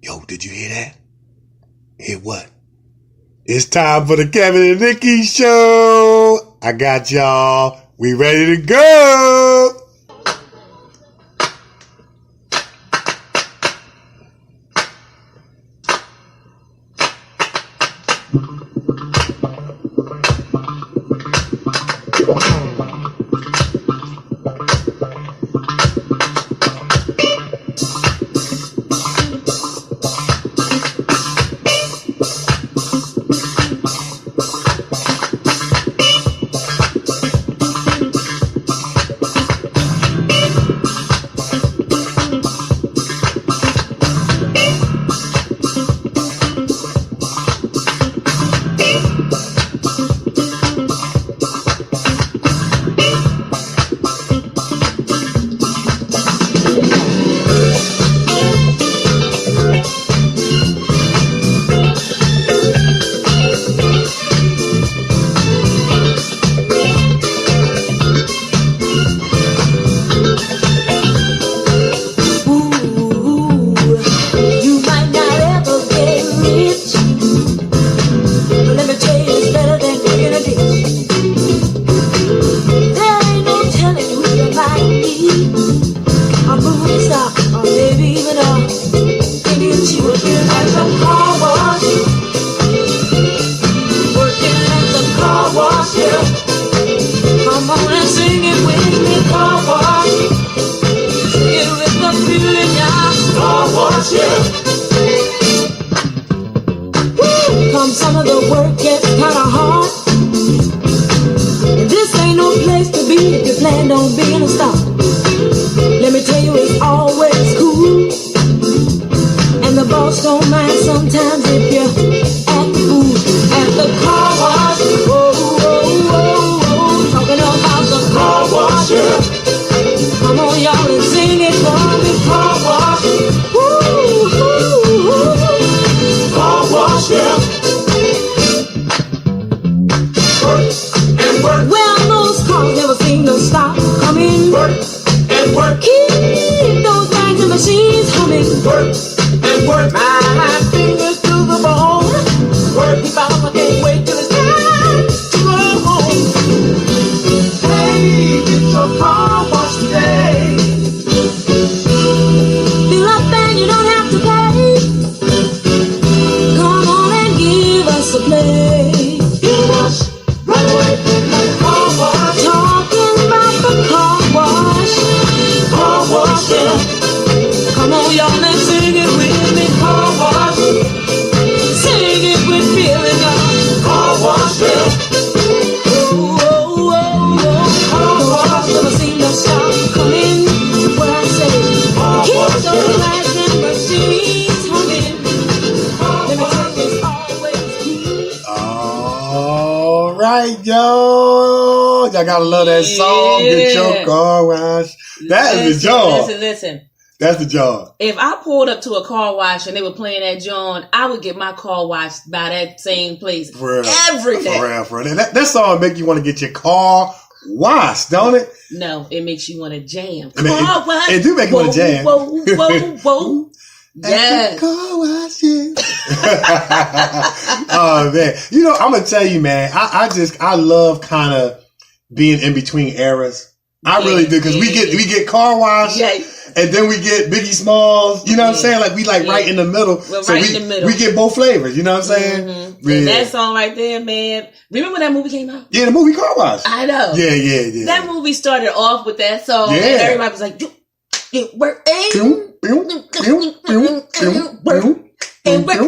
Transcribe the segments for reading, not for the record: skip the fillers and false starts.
Yo, did you hear that? Hear what? It's time for the Kevin and Nikee Show. I got y'all. We ready to go. Some of the work gets kinda hard, and this ain't no place to be if you plan on being a star. Let me tell you, it's always cool, and the boss don't mind sometimes if you act the fool at the car wash. Talking about the car wash, yeah. Come on, y'all, and sing it for me. Car wash, car wash, yeah. Well, those cars never seem to stop coming. Work and work. Keep those bags and machines humming. Work and work. My fingers to the bone. Work, if I can't wait till it's time to go home. Hey, get your car washed today. Fill up and you don't have to pay. Come on and give us a play. You wash right away. Come on, y'all, let's sing it with me. Car wash. Sing it with feeling, y'all. Car wash, yeah. Car wash. Never seem to stop coming. What I say. Keep those lights and machines humming. Let me tell you, it's always cool. All right, yo. Y'all gotta love that song. Get your car washed. That is the job. Listen. That's the job. If I pulled up to a car wash and they were playing that John, I would get my car washed by that same place every day. For real. That song make you want to get your car washed, don't it? No, it makes you want to jam. Car wash. It do make you want to jam. Whoa. Yes. Car wash, yeah. Oh, man. You know, I'm going to tell you, man, I love kind of being in between eras. I really do, because we get car wash, and then we get Biggie Smalls. You know what I'm saying? Like we right in the middle. We get both flavors. You know what I'm saying? Mm-hmm. Yeah. That song right there, man. Remember when that movie came out? Yeah, the movie Car Wash. I know. Yeah. That movie started off with that song, and everybody was like, "It worked." And we're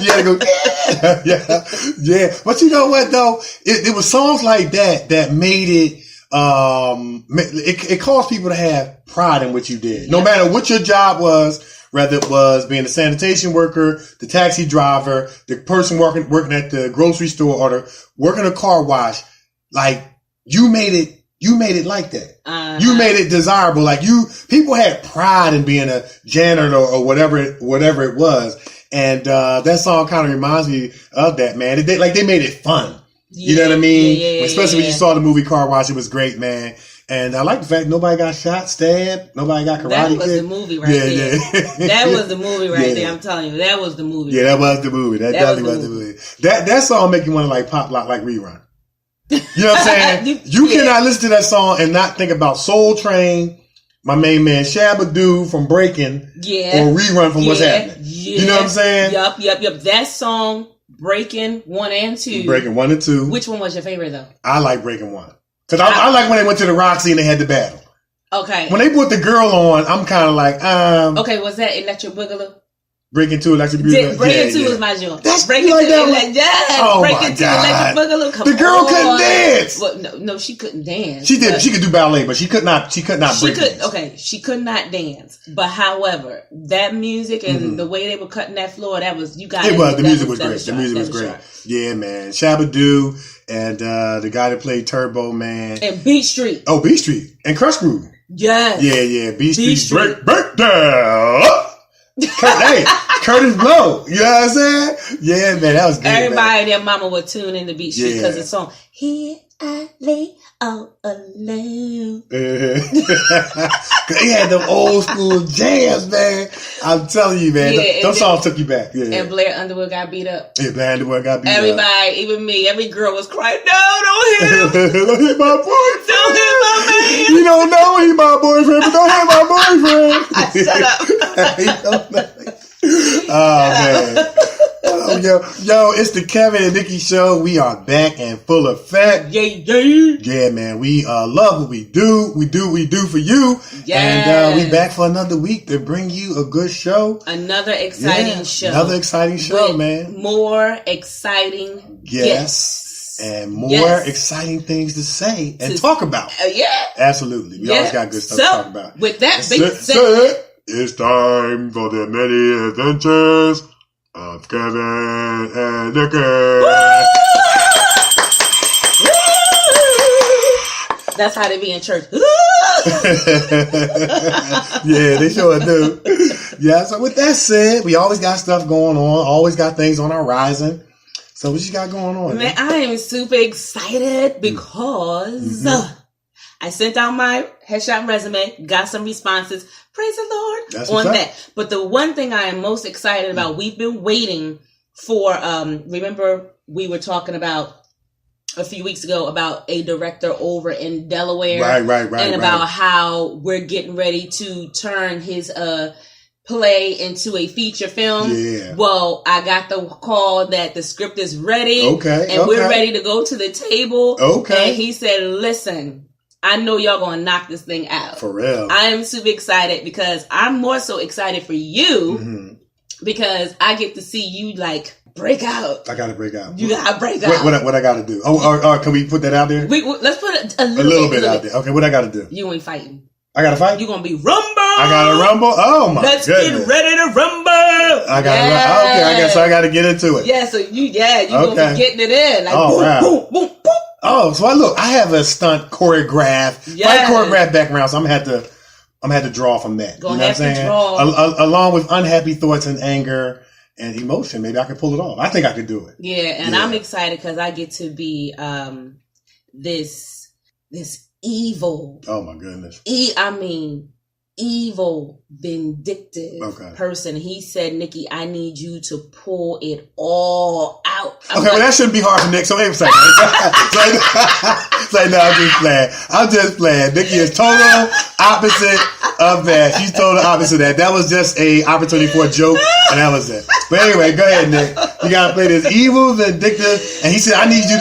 yeah, go, yeah. But you know what though? It was songs like that made it. It caused people to have pride in what you did, no matter what your job was. Whether it was being a sanitation worker, the taxi driver, the person working at the grocery store, or working a car wash, like you made it like that. You made it desirable. Like people had pride in being a janitor or whatever it was. And, that song kind of reminds me of that, man. They made it fun. You know what I mean? Especially when you saw the movie Car Wash. It was great, man. And I like the fact nobody got shot, stabbed, nobody got karate kicked. That was the movie right there. Yeah. That was the movie right there. I'm telling you, that was the movie. Yeah, that was the movie. That definitely was the movie. That song make you want to like pop like rerun. You know what I'm saying? You cannot listen to that song and not think about Soul Train, my main man Shabba Doo from Breaking, or Rerun from What's Happening. Yeah. You know what I'm saying? Yup. That song, Breaking 1 and 2. Breaking 1 and 2. Which one was your favorite though? I like Breaking 1. Because I like when they went to the Roxy and they had the battle. Okay. When they put the girl on, I'm kind of like, Okay, was that Electric Boogaloo? Breaking 2 Electric Boogaloo. Breaking 2 was my joint. That's Breaking like 2 that. Oh Breaking 2 Electric Boogaloo. Come the girl couldn't dance. Well, no, she couldn't dance. She did. She could do ballet, but she could not break dance. Okay, she could not dance. But however, that music and the way they were cutting that floor, that was you got. It was. The music was great. The music was great. Yeah, man. Shabba Doo and the guy that played Turbo, man. And Beat Street. Oh, Beat Street and Crush Groove. Yes. Yeah. Beat Street. Break down. Hey, Curtis Blow. You know what I'm saying? Yeah, man, that was good. Everybody and their mama would tune in to Beat Street because the song "Here I Lay All Alone." He had them old school jams, man. I'm telling you, man. Those songs took you back. Yeah. And Blair Underwood got beat up. Yeah, Blair Underwood got beat up. Everybody, even me, every girl was crying, "No, don't hit him! Don't hit my boyfriend! Don't hit my man! You don't know he's my boyfriend, but don't hit my boyfriend!" Shut up. You don't know. Oh, man. Yo, it's the Kevin and Nikee show. We are back in full effect. Yeah, man. We love what we do. We do for you. And we back for another week to bring you a good show. Another exciting show. Another exciting show, man. More exciting guests. And more exciting things to say and talk about. Absolutely. We always got good stuff to talk about. With that being said, it's time for the many adventures of Kevin and Nikee. That's how they be in church. Yeah, they sure do. Yeah, so with that said, we always got stuff going on, always got things on our horizon. So what you got going on? Man, I am super excited because I sent out my headshot resume, got some responses. Praise the Lord on that. But the one thing I am most excited about, we've been waiting for, remember we were talking about a few weeks ago about a director over in Delaware. Right. And about how we're getting ready to turn his play into a feature film. Yeah. Well, I got the call that the script is ready. And we're ready to go to the table. And he said, listen, I know y'all gonna knock this thing out. For real. I am super excited because I'm more so excited for you because I get to see you like break out. I gotta break out. You gotta break out. What I gotta do? Or can we put that out there? Let's put a little bit out there. Okay, what I gotta do? You ain't fighting. I gotta fight? You gonna be rumble. I gotta rumble? Oh my goodness. Let's get ready to rumble. I gotta Okay, I guess I gotta get into it. Yeah, so you gonna be getting it in. Like boom, boom, boom. Oh, so I have a stunt choreographed, fight choreographed background, so I'm gonna have to draw from that. You know what I'm saying? Along with unhappy thoughts and anger and emotion, maybe I can pull it off. I think I could do it. Yeah, and I'm excited because I get to be this evil. Oh my goodness. Evil, vindictive person. He said, Nikee, I need you to pull it all out. Well, that shouldn't be hard for Nick. So wait a second. No, I'm just playing. Nikee is total opposite of that. She's total opposite of that. That was just a opportunity for a joke, and that was it. But anyway, go ahead, Nick. You gotta play this evil, vindictive, and he said, I need you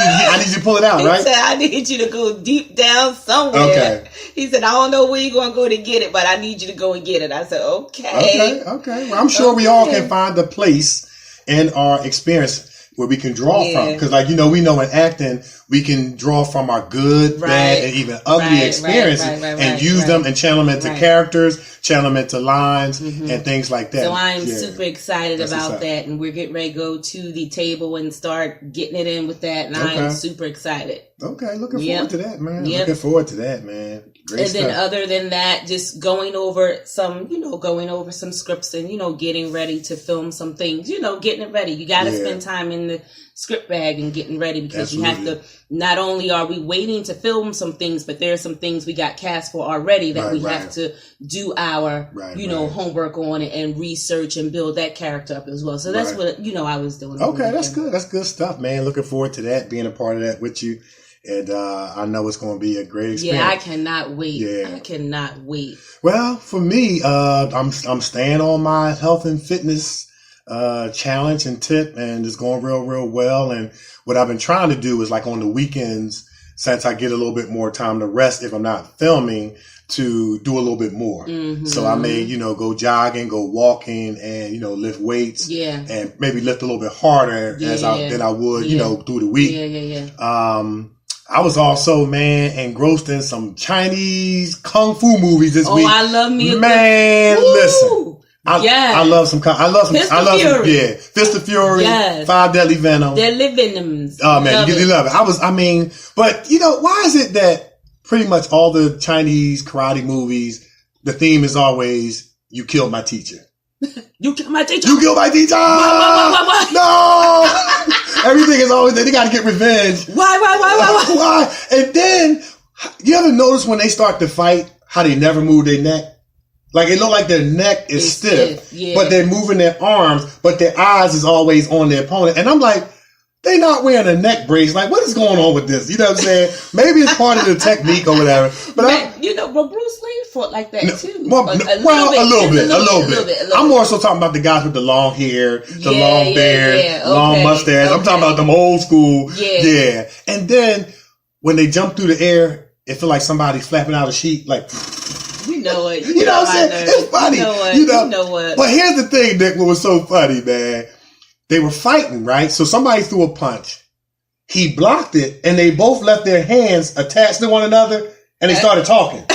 to pull it out, right? He said, I need you to go deep down somewhere. Okay. He said, I don't know where you're gonna go to get it, but I need you to go and get it. I said, okay. Well, I'm sure we all can find a place in our experience where we can draw from. Because we know in acting, we can draw from our good, bad, and even ugly experiences and use them and channel them into characters channel them into lines and things like that. So I'm super excited about that, and we're getting ready to go to the table and start getting it in with that, and I am super excited. Okay, looking forward to that, man. Looking forward to that, man. Great stuff. Then other than that, just going over some scripts and, getting ready to film some things, getting it ready. You got to spend time in the script bag and getting ready, because you have to, not only are we waiting to film some things, but there are some things we got cast for already that we have to do our, homework on it and research and build that character up as well. So that's what, I was doing. Okay, that's good. That's good stuff, man. Looking forward to that, being a part of that with you. And I know it's going to be a great experience. Yeah, I cannot wait. Yeah. I cannot wait. Well, for me, I'm staying on my health and fitness challenge and tip, and it's going real well. And what I've been trying to do is, like, on the weekends, since I get a little bit more time to rest if I'm not filming, to do a little bit more. So I may, go jogging, go walking, and, lift weights. Yeah. And maybe lift a little bit harder than I would, through the week. I was also, engrossed in some Chinese kung fu movies this week. Oh, I love me. Listen. I love some Fist of Fury, yes. 5 Deadly Venoms. Deadly Venoms. Oh man, you love it. But why is it that pretty much all the Chinese karate movies, the theme is always, you killed my teacher. You killed my teacher. You killed my teacher. Why? No. Everything is always they got to get revenge. Why? And then, you ever notice when they start to fight, how they never move their neck? Like, it look like their neck is stiff, but they're moving their arms, but their eyes is always on their opponent. And I'm like, they not wearing a neck brace. Like, what is going on with this? You know what I'm saying? Maybe it's part of the technique or whatever. But but Bruce Lee fought like that too. A little bit. I'm more so talking about the guys with the long hair, the long beard, long mustache. I'm talking about them old school. Yeah. And then when they jump through the air, it feel like somebody's flapping out a sheet, like. You know it. You know what I'm saying? It's funny. You know what? But here's the thing, Nick, what was so funny, man. They were fighting, right? So somebody threw a punch. He blocked it, and they both left their hands attached to one another, and they started talking.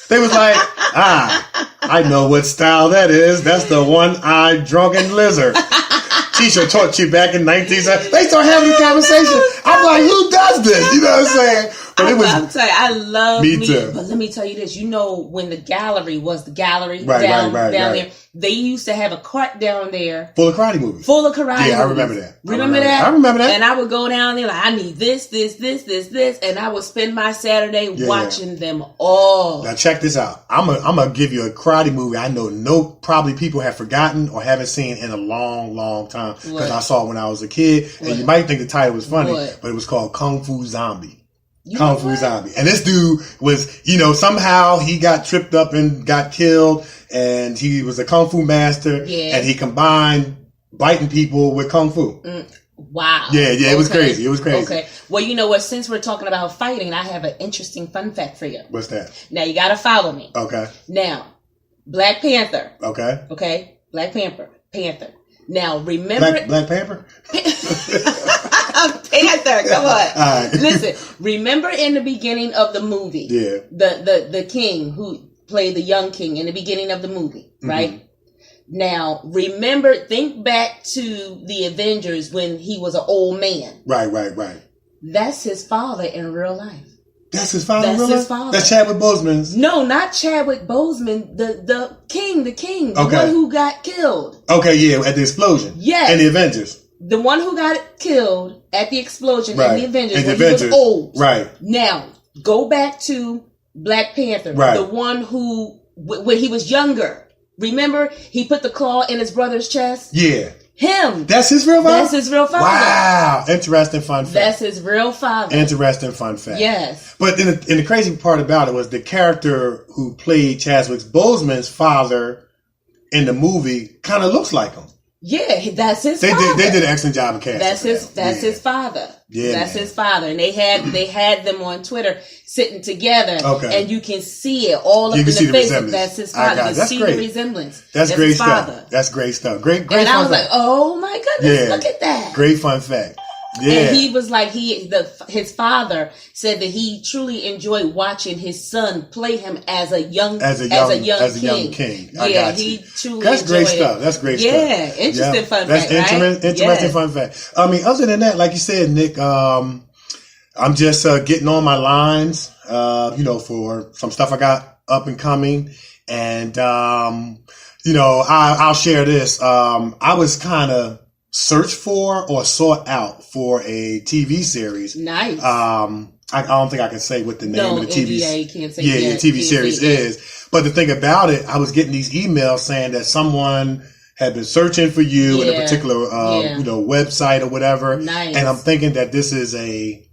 They was like, I know what style that is. That's the one-eyed drunken lizard. Tisha taught you back in 1970. They start having a conversation. I'm like, who does this? You know what I'm saying? But I'm telling you, I love me too. But let me tell you this. When the gallery was the gallery down there, they used to have a cart down there. Full of karate movies. Yeah, I remember that. Remember that? I remember that. And I would go down there like, I need this. And I would spend my Saturday watching them all. Now check this out. I'm going to give you a karate movie I know probably people have forgotten or haven't seen in a long time. Because I saw it when I was a kid. And you might think the title was funny, but it was called Kung Fu Zombie. Kung Fu Zombie. And this dude was, somehow he got tripped up and got killed, and he was a Kung Fu master, and he combined biting people with Kung Fu. Wow. Yeah, it was crazy. It was crazy. Okay. Well, you know what? Since we're talking about fighting, I have an interesting fun fact for you. What's that? Now, you got to follow me. Okay. Now, Black Panther. Okay. Okay? Black Panther. Now, remember... Black Panther? Panther, come on. All right. Listen, remember in the beginning of the movie, the king who played the young king in the beginning of the movie, right? Now, think back to the Avengers when he was an old man. Right. That's his father in real life. That's his father in real life? That's his father. That's Chadwick Boseman's? No, not Chadwick Boseman. The king, the one who got killed. Okay, yeah, at the explosion. Yes. In the Avengers. The one who got killed at the explosion in the Avengers when he was old. Right. Now, go back to Black Panther. Right. The one who, when he was younger. Remember, he put the claw in his brother's chest? Yeah. Him. That's his real father? That's his real father. Wow. Interesting fun fact. That's his real father. Interesting fun fact. Yes. But in the crazy part about it was the character who played Chadwick Boseman's father in the movie kind of looks like him. Yeah, that's his father. They did an excellent job of casting. That's his father. Yeah, that's his father. And they had them on Twitter sitting together. Okay. And you can see it all up in the face. That's his father. You see the resemblance. That's great stuff. That's great stuff. Great and I was like, oh my goodness, look at that. Great fun fact. Yeah. And he was like, his father said that he truly enjoyed watching his son play him as a young king. Yeah, he truly That's great enjoyed stuff. it. That's great stuff. Yeah, interesting fun fact, right? Interesting fun fact. I mean, other than that, like you said, Nick, I'm just getting on my lines, for some stuff I got up and coming. And, I'll share this. I was kind of searched for or sought out for a TV series. Nice. I don't think I can say what the name of the TV TV series yet. is. But the thing about it, I was getting these emails saying that someone had been searching for you in a particular, website or whatever. Nice. And I'm thinking that this is a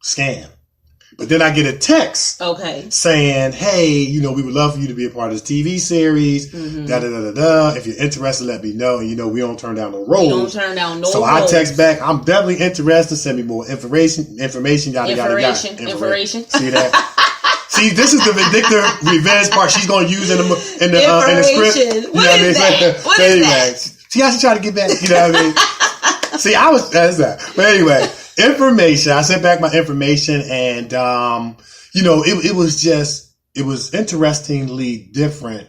scam. But then I get a text saying, hey, we would love for you to be a part of this TV series. Da-da-da-da-da. If you're interested, let me know. And, we don't turn down no roles. We don't turn down no roles. So I text back, I'm definitely interested. Send me more information, yada, yada, yada. See that? See, this is the vindictive revenge part she's going to use in the script. What is that? What is that? See how she tried to get back? You know what I mean? See, that's that. But anyway, information. I sent back my information and, it was interestingly different,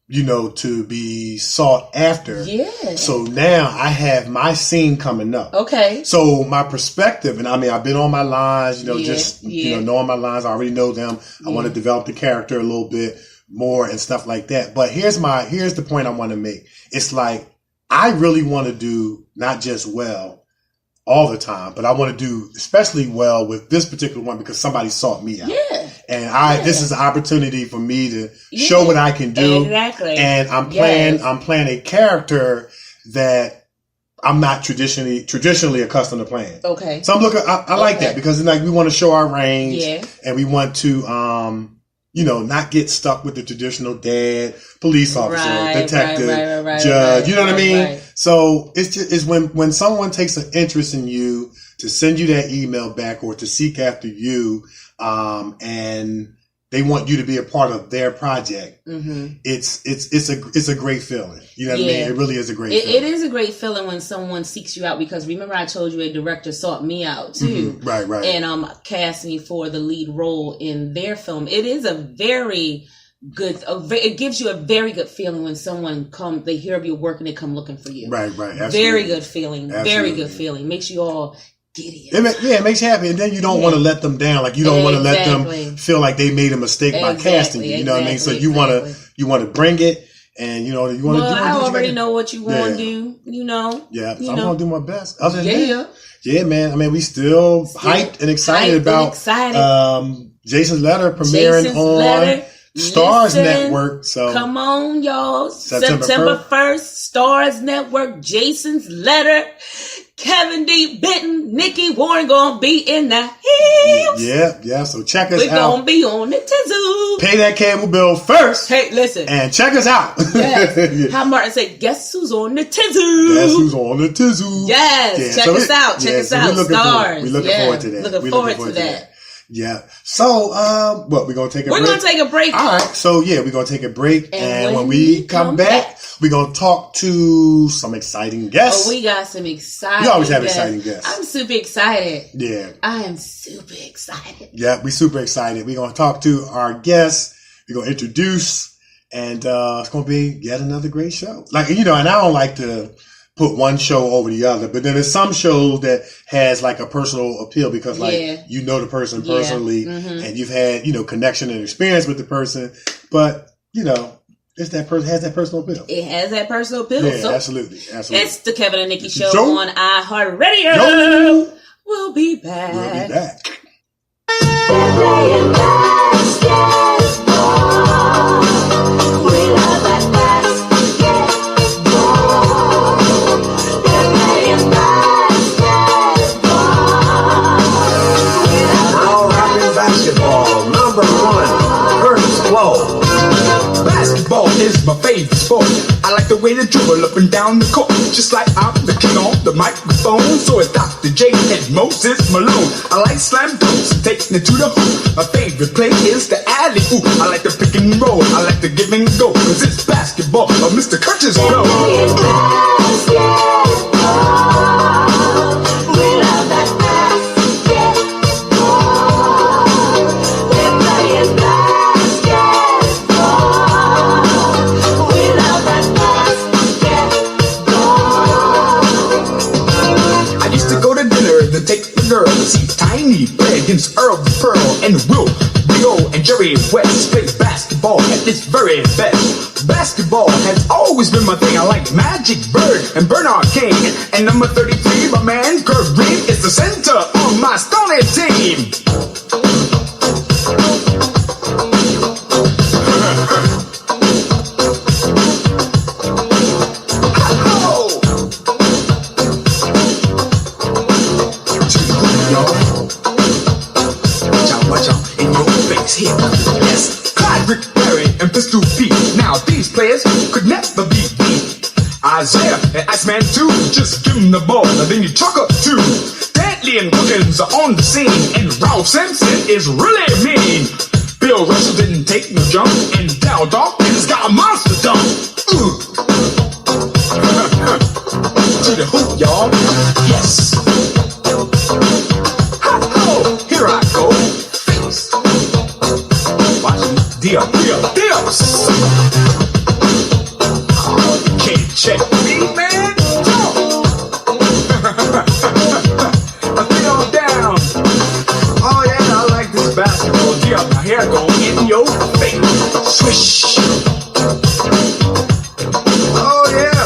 to be sought after. Yeah. So now I have my scene coming up. Okay. So my perspective, and I mean, I've been on my lines, knowing my lines. I already know them. I want to develop the character a little bit more and stuff like that. But here's the point I want to make. It's like, I really want to do not just well all the time, but I want to do especially well with this particular one because somebody sought me out. Yeah. And this is an opportunity for me to show what I can do. Exactly. And I'm playing a character that I'm not traditionally accustomed to playing. Okay. So I'm looking, I like that because it's like we want to show our range and we want to, not get stuck with the traditional dad, police officer, detective, judge. You know what I mean? Right. So it's when someone takes an interest in you to send you that email back or to seek after you, and they want you to be a part of their project. Mm-hmm. It's a great feeling. You know what I mean? It really is a great feeling. It is a great feeling when someone seeks you out because remember I told you a director sought me out too. Mm-hmm. Right. And cast me for the lead role in their film. It is a very good, it gives you a very good feeling when someone they hear of your work and they come looking for you. Right. Absolutely. Very good feeling. Absolutely. Very good feeling. Makes you all giddy. It makes you happy. And then you don't want to let them down. Like you don't want to let them feel like they made a mistake by casting you. You know what I mean? So you want to bring it. And you want to do what I already know what you want to do, Yeah, so I'm going to do my best. Other than that, man. I mean, we still hyped and excited about Jason's Letter premiering on Stars Network. So come on, y'all. September 1st, Stars Network, Jason's Letter. Kevin-D-Benton, Nikee-Warren gonna be in the hills. Yeah. So check us out. We're gonna be on the tizoo. Pay that cable bill first. Hey, listen. And check us out. Yes. How Martin said, guess who's on the tizoo? Guess who's on the tizoo? Yes. Check us out. Check us out. Stars. We're looking forward to that. Looking forward to that. Yeah. So, we're going to take a break. We're going to take a break. All right. So, we're going to take a break. And when we come back, we're going to talk to some exciting guests. Oh, we got some exciting guests. We always have exciting guests. I'm super excited. Yeah. I am super excited. Yeah, we're super excited. We're going to talk to our guests. We're going to introduce. And it's going to be yet another great show. And I don't like to put one show over the other, but then there's some shows that has like a personal appeal because the person personally and you've had, connection and experience with the person, but it's that person has that personal appeal. It has that personal appeal. Yeah, so absolutely. It's the Kevin and Nikee Show on iHeartRadio. We'll be back. Basketball is my favorite sport. I like the way they dribble up and down the court, just like I'm the king on the microphone. So it's Dr. J and Moses Malone. I like slam dunks and taking it to the hoop. My favorite play is the alley-oop. I like the pick and roll. I like the give and go, cause it's basketball. Mr. Curtis Blow. We love that. West play basketball at its very best. Basketball has always been my thing. I like Magic Bird and Bernard King. And number 33, my man, Kareem, is the center on my Stony team. Here. Yes, Clyde, Rick, Barry, and Pistol Pete. Now these players could never be beat. Isaiah and Iceman too. Just give them the ball and then you chuck up two. Stanley and Wilkins are on the scene, and Ralph Simpson is really mean. Bill Russell didn't take no jump, and Dal Dawkins got a monster dunk. To the hoop, y'all. Yes. Ha-ho, here I go. Dios. Oh, you can't check me, man. I feel on down. Oh, yeah, I like this basketball. Dios, my hair go in your face. Swish. Oh, yeah.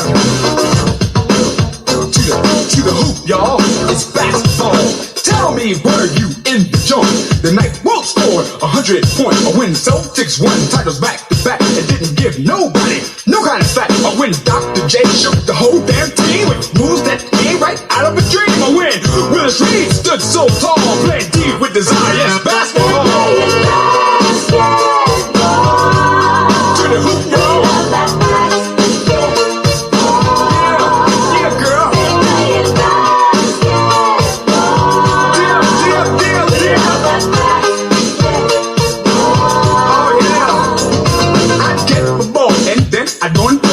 To the hoop, y'all. It's basketball. Tell me, were you in the joint the night Wilt scored 100 points? Or when Celtics won titles back to back and didn't give nobody no kind of slack? Or when Dr. J shook the whole damn team with moves that came right out of a dream? Or when Willis Reed stood so tall, playing deep with desire? Yes, basketball. To the hoop, y'all.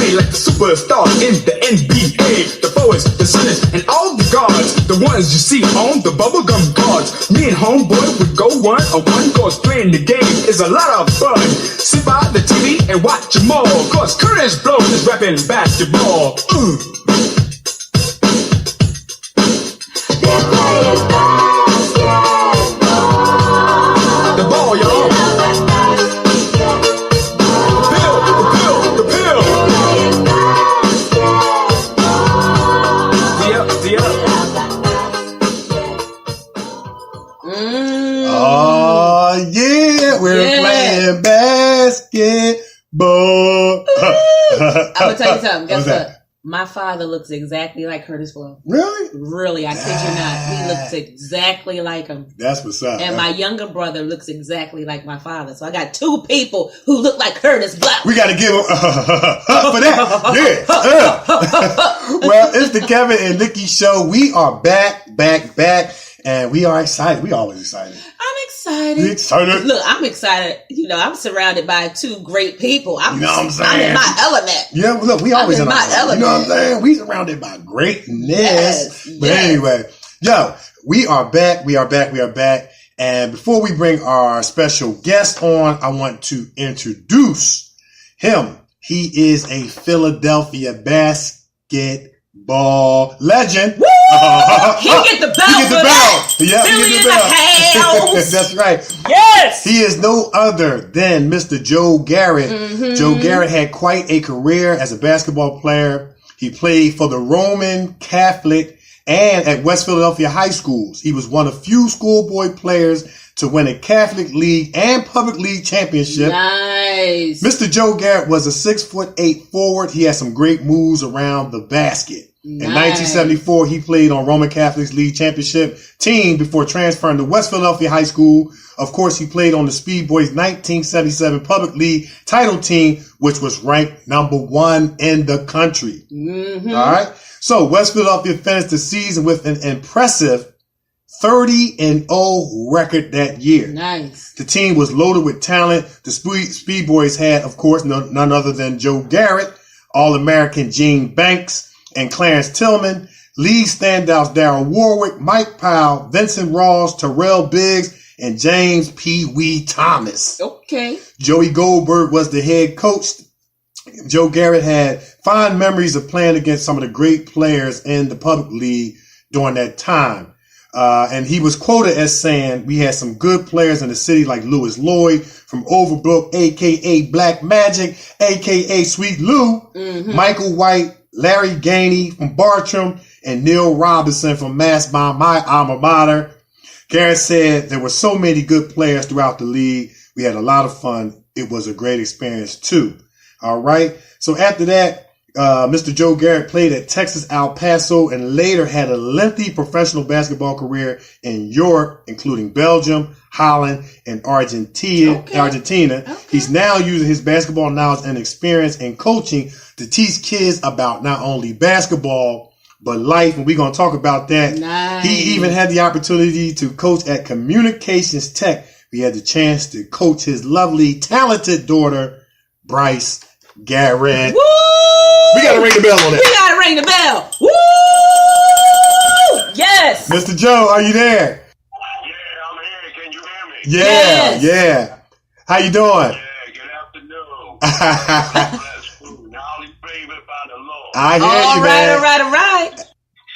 Like the superstars in the NBA, the forwards, the centers, and all the guards, the ones you see on the bubblegum cards. Me and homeboy would go 1-on-1, cause playing the game is a lot of fun. Sit by the TV and watch them all, cause Curtis Blow is rapping basketball. The ball, y'all. We're playing basketball. I'm gonna tell you something. Guess what? My father looks exactly like Curtis Blow. Really? Really, I kid you not. He looks exactly like him. That's what's up. And my younger brother looks exactly like my father. So I got two people who look like Curtis Blow. We got to give them for that. Yeah. Well, it's the Kevin and Nikee Show. We are back. And we are excited. We always excited. I'm excited. You excited? Look, I'm excited. You know, I'm surrounded by two great people. You know what I'm saying? I'm in my element. Yeah, well, look, we always in my element. You know what I'm saying? We surrounded by greatness. Yes, but anyway, we are back. And before we bring our special guest on, I want to introduce him. He is a Philadelphia basketball legend. Woo! He get the bell. Yeah, Philly in the house. That's right. Yes. He is no other than Mr. Joe Garrett. Mm-hmm. Joe Garrett had quite a career as a basketball player. He played for the Roman Catholic and at West Philadelphia high schools. He was one of few schoolboy players to win a Catholic League and Public League championship. Nice. Mr. Joe Garrett was a 6'8" forward. He had some great moves around the basket. Nice. In 1974, he played on Roman Catholic's League Championship team before transferring to West Philadelphia High School. Of course, he played on the Speed Boys 1977 Public League title team, which was ranked number 1 in the country. Mm-hmm. All right. So West Philadelphia finished the season with an impressive 30-0 record that year. Nice. The team was loaded with talent. The Speed Boys had, of course, none other than Joe Garrett, All-American Gene Banks, and Clarence-Tillman, league standouts Darryl Warwick, Mike Powell, Vincent Ross, Tyrell-Biggs, and James Pee Wee Thomas. Okay. Joey Goldberg was the head coach. Joe Garrett had fond memories of playing against some of the great players in the public league during that time. And he was quoted as saying, we had some good players in the city like Lewis Lloyd from Overbrook, a.k.a. Black Magic, a.k.a. Sweet Lou, Michael White, Larry Gainey from Bartram, and Neil Robinson from Mastbaum, my alma mater. Garrett said there were so many good players throughout the league. We had a lot of fun. It was a great experience too. All right. So after that, Mr. Joe Garrett played at Texas-El-Paso and later had a lengthy professional basketball career in Europe, including Belgium, Holland, and Argentina. Okay. He's now using his basketball knowledge and experience in coaching to teach kids about not only basketball, but life. And we're going to talk about that. Nice. He even had the opportunity to coach at Communications Tech. We had the chance to coach his lovely, talented daughter, Bryce Garrett. Woo! We got to ring the bell on that. We got to ring the bell. Woo! Yes. Mr. Joe, are you there? Yeah, I'm here. Can you hear me? Yeah, yeah. How you doing? Yeah, good afternoon. Blessed food. Now only favored by the Lord. I hear you, man. All right.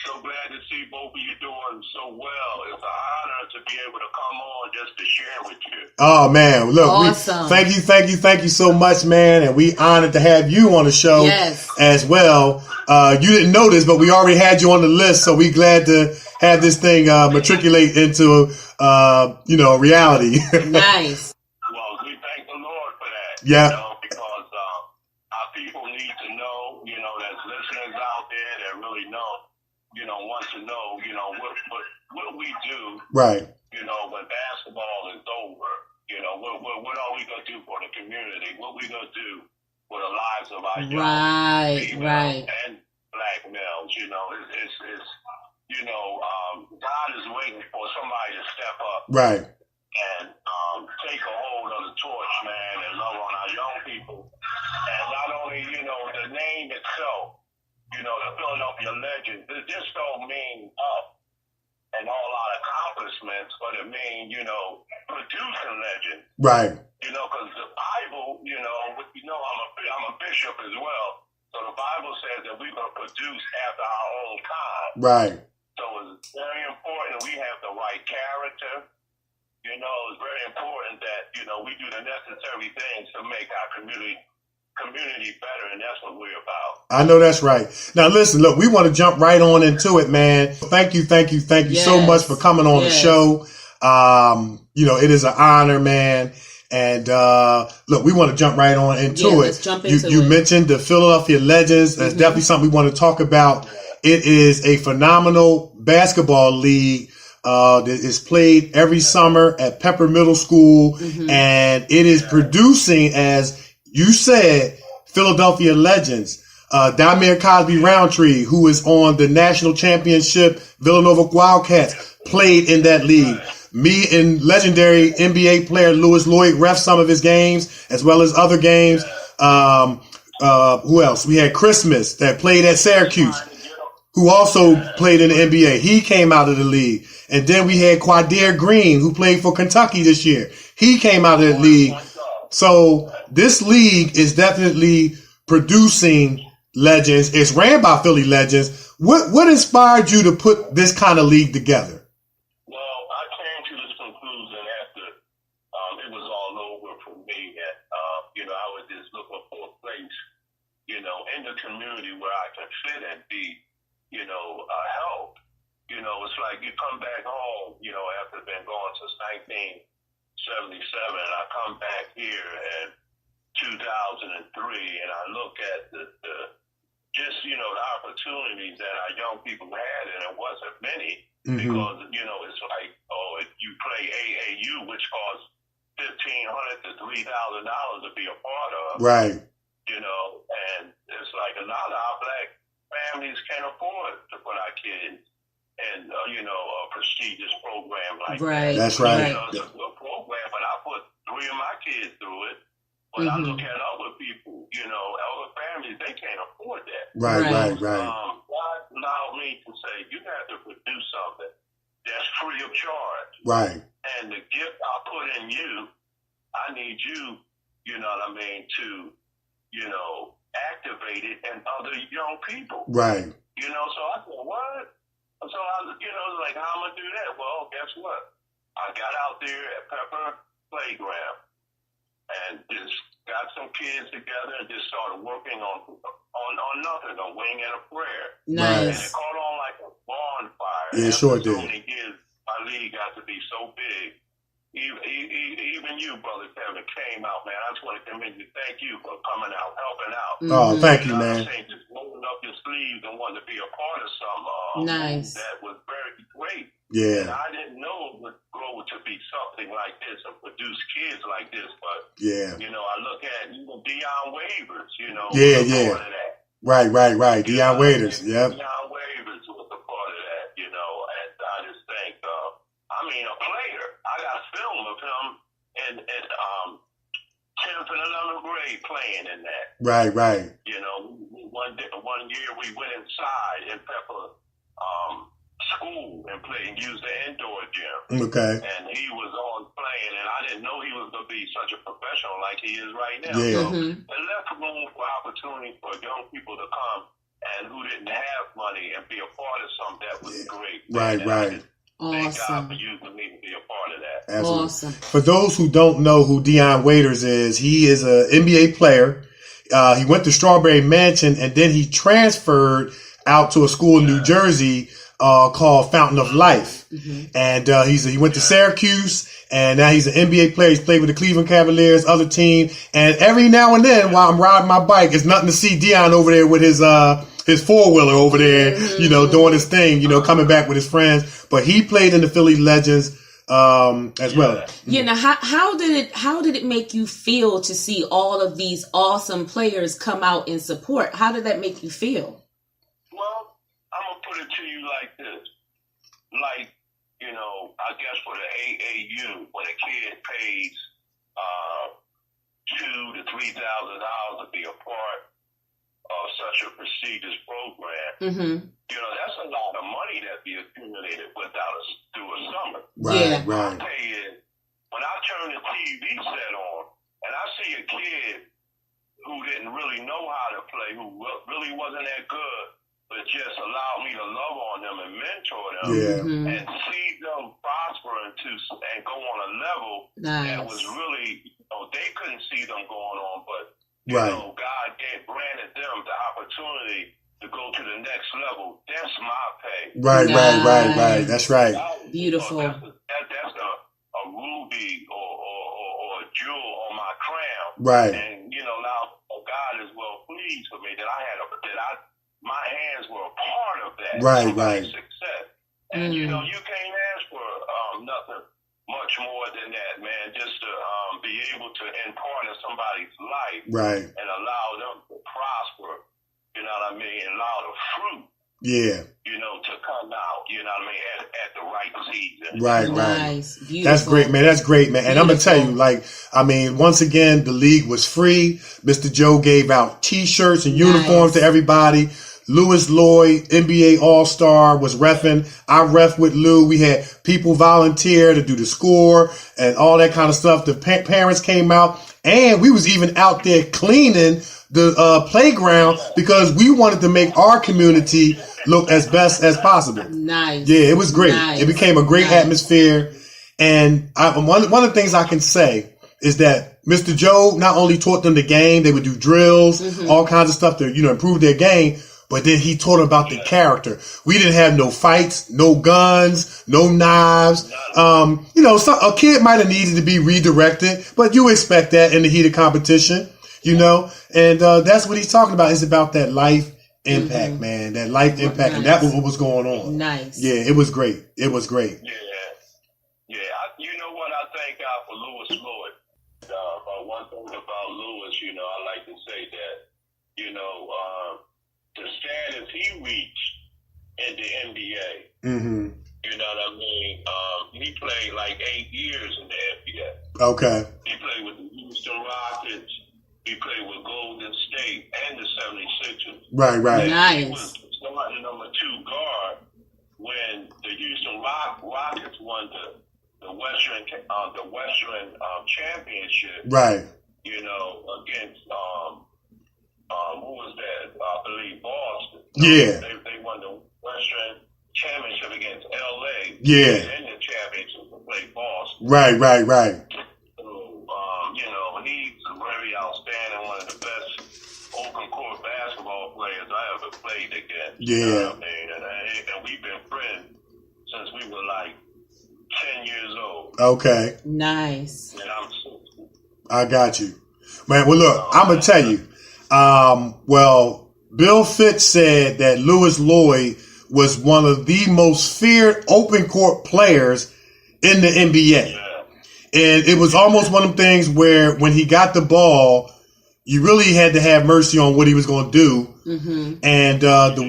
So glad to see both of you doing so well. It's an honor to be able to come on just to share with you. Oh, man. Look, Awesome. Thank you so much, man. And we honored to have you on the show as well. You didn't know this, but we already had you on the list. So we glad to have this thing matriculate into, reality. Nice. Well, we thank the Lord for that. Yeah. Because our people need to know, there's listeners out there that really know, want to know, what we do. Right. When basketball is over, what are we going to do for the community? What we going to do for the lives of our young females and black males? God is waiting for somebody to step up. Right. And take a hold of the torch, man, and love on our young people. And not only, the name itself, the Philadelphia Legends, it just don't mean up and all our accomplishments, but it means, producing legends. Right. Because the Bible, I'm a bishop as well. So the Bible says that we're going to produce after our own kind. Right. So it's very important we have the right character. It's very important that, we do the necessary things to make our community better, and that's what we're about. I know that's right. Now, listen, look, we want to jump right on into it, man. Thank you so much for coming on the show. It is an honor, man. And look, we want to jump right on into it. Let's jump into you it. mentioned the Philadelphia Legends. That's definitely something we want to talk about. It is a phenomenal basketball league that is played every summer at Pepper Middle School, and it is producing, as you said, Philadelphia Legends. Damir Cosby Roundtree, who is on the national championship Villanova Wildcats, played in that league. Me and legendary NBA player Lewis Lloyd ref some of his games, as well as other games. Who else? We had Christmas that played at Syracuse, who also played in the NBA. He came out of the league. And then we had Quadir Green, who played for Kentucky this year. He came out of the league. So this league is definitely producing legends. It's ran by Philly Legends. What inspired you to put this kind of league together? Well, I came to this conclusion after it was all over for me. That I was just looking for a place, in the community where I can fit and be, help. It's like you come back home, after been gone since 1977. I come back here in 2003, and I look at the opportunities that our young people had, and it wasn't many, because it's like, if you play AAU, which costs $1,500 to $3,000 to be a part of, right? And it's like a lot of our black families can't afford to put our kids in a prestigious program like that. That's right. It's a good program, but I put 3 of my kids through it. But I look at other people, other families, they can't afford that. Right. God allowed me to say, you have to produce something that's free of charge. Right. And the gift I put in you, I need you, to, activate it in other young people. Right. So I said, what? So like, how am I do that? Well, guess what? I got out there at Pepper Playground and just got some kids together and just started working on nothing, a wing and a prayer. Nice. And it caught on like a bonfire. Yeah, sure so did. many years, my league got to be so big. Even you, Brother Kevin, came out, man. I just want to commend you. Thank you for coming out, helping out. Oh, thank you, man. I'm saying just rolling up your sleeves and wanting to be a part of something. Nice. That was very great. Yeah. And I didn't know it would grow to be something like this and produce kids like this. But, Yeah. I look at even Deion Waivers, Yeah. part of that. Right. Deion Waiters. Yep. Deion Waivers was a part of that, and I just think, a player, I got film of him in 10th and 11th grade playing in that. Right. One year we went inside in Pepper school and played and used the indoor gym. Okay. And he was on playing, and I didn't know he was going to be such a professional like he is right now. Yeah. So it left room for opportunity for young people to come and who didn't have money and be a part of something that was great. Right. Thank God for using me to be a part of that. Absolutely. Awesome. For those who don't know who Deion Waiters is, he is an NBA player. He went to Strawberry Mansion and then he transferred out to a school in New Jersey called Fountain of Life. And he went to Syracuse, and now he's an NBA player. He's played with the Cleveland Cavaliers, other team. And every now and then, while I'm riding my bike, it's nothing to see Deion over there with his four-wheeler over there, doing his thing, coming back with his friends. But he played in the Philly Legends as well. How did it make you feel to see all of these awesome players come out in support? How did that make you feel? Well, I'm going to put it to you like this. Like, I guess for the AAU, when a kid pays $2,000 to $3,000 to be a part of such a prestigious program, that's a lot of money that be accumulated without us through a summer. Right. My pay is, when I turn the TV set on and I see a kid who didn't really know how to play, who really wasn't that good, but just allowed me to love on them and mentor them and see them prosper and go on a level that was really, they couldn't see them going on, but God granted them the opportunity to go to the next level. That's my pay. Right. That's right. Beautiful. That's a ruby or a jewel on my crown. Right. And now God is well pleased with me that my hands were a part of that. Right. Success. And you can't ask for nothing much more than that, man. Just to be able to impart in somebody's life, and allow them to prosper. You know what I mean? And allow the fruit. To come out, at the right season. Right. Nice. Beautiful. That's great, man. And I'm going to tell you, once again, the league was free. Mr. Joe gave out T-shirts and uniforms to everybody. Lewis Lloyd, NBA All-Star, was reffing. I ref with Lou. We had people volunteer to do the score and all that kind of stuff. The parents came out, and we was even out there cleaning the playground because we wanted to make our community look as best as possible. Nice. Yeah, it was great. Nice. It became a great atmosphere. And one of the things I can say is that Mr. Joe not only taught them the game, they would do drills, all kinds of stuff to, improve their game. But then he taught them about the character. We didn't have no fights, no guns, no knives. A kid might have needed to be redirected, but you expect that in the heat of competition, and that's what he's talking about. It's about that life impact, man, that life impact. And that was what was going on. Nice. Yeah, it was great. Yeah. You know what? I thank God for Lewis Lloyd. One thing about Lewis, I like to say that, the status he reached in the NBA. You know what I mean? He played like 8 years in the NBA. Okay. He played with the Houston Rockets. He played with Golden State and the 76ers. Right. Nice. He was starting number 2 guard when the Houston Rockets won the Western championship. Right. Against who was that? I believe Boston. Yeah. They won the Western championship Yeah. And the championship to play Boston. Right. So, he's very outstanding, one of the best open court basketball players I ever played against. Yeah. You know what I mean? And we've been friends since we were like 10 years old. Okay. Nice. And I'm 60. I got you. Man, well, look, I'm going to tell you. Bill Fitch said that Lewis Lloyd was one of the most feared open court players in the NBA. Yeah. And it was almost one of them things where when he got the ball, you really had to have mercy on what he was going to do. Mm-hmm. And the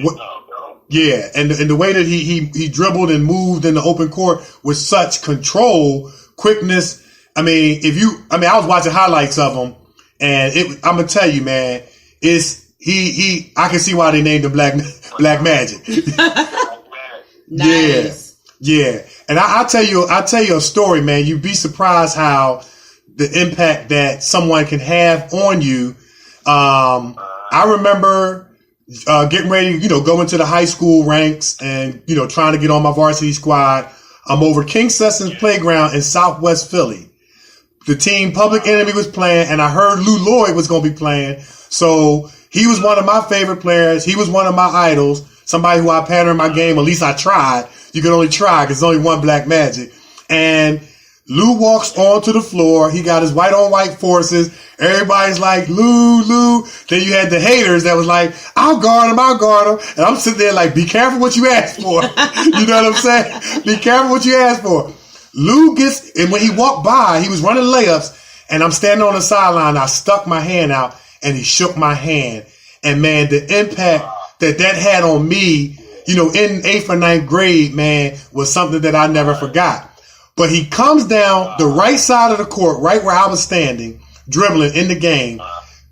way that he dribbled and moved in the open court with such control, quickness. I was watching highlights of him, and I'm gonna tell you, man, I can see why they named him Black Magic. Nice. Yeah. And I'll tell you a story, man. You'd be surprised how the impact that someone can have on you. I remember getting ready, go into the high school ranks and, trying to get on my varsity squad. I'm over King Sesson's playground in Southwest Philly. The team Public Enemy was playing, and I heard Lou Lloyd was going to be playing. So he was one of my favorite players. He was one of my idols, somebody who I patterned my game. At least I tried. You can only try because there's only one Black Magic. And Lou walks onto the floor. He got his white on white forces. Everybody's like, Lou. Then you had the haters that was like, I'll guard him. And I'm sitting there like, be careful what you ask for. You know what I'm saying? Be careful what you ask for. Lou and when he walked by, he was running layups, and I'm standing on the sideline. I stuck my hand out, and he shook my hand. And man, the impact that had on me, in 8th or 9th grade, man, was something that I never forgot. But he comes down the right side of the court, right where I was standing, dribbling in the game,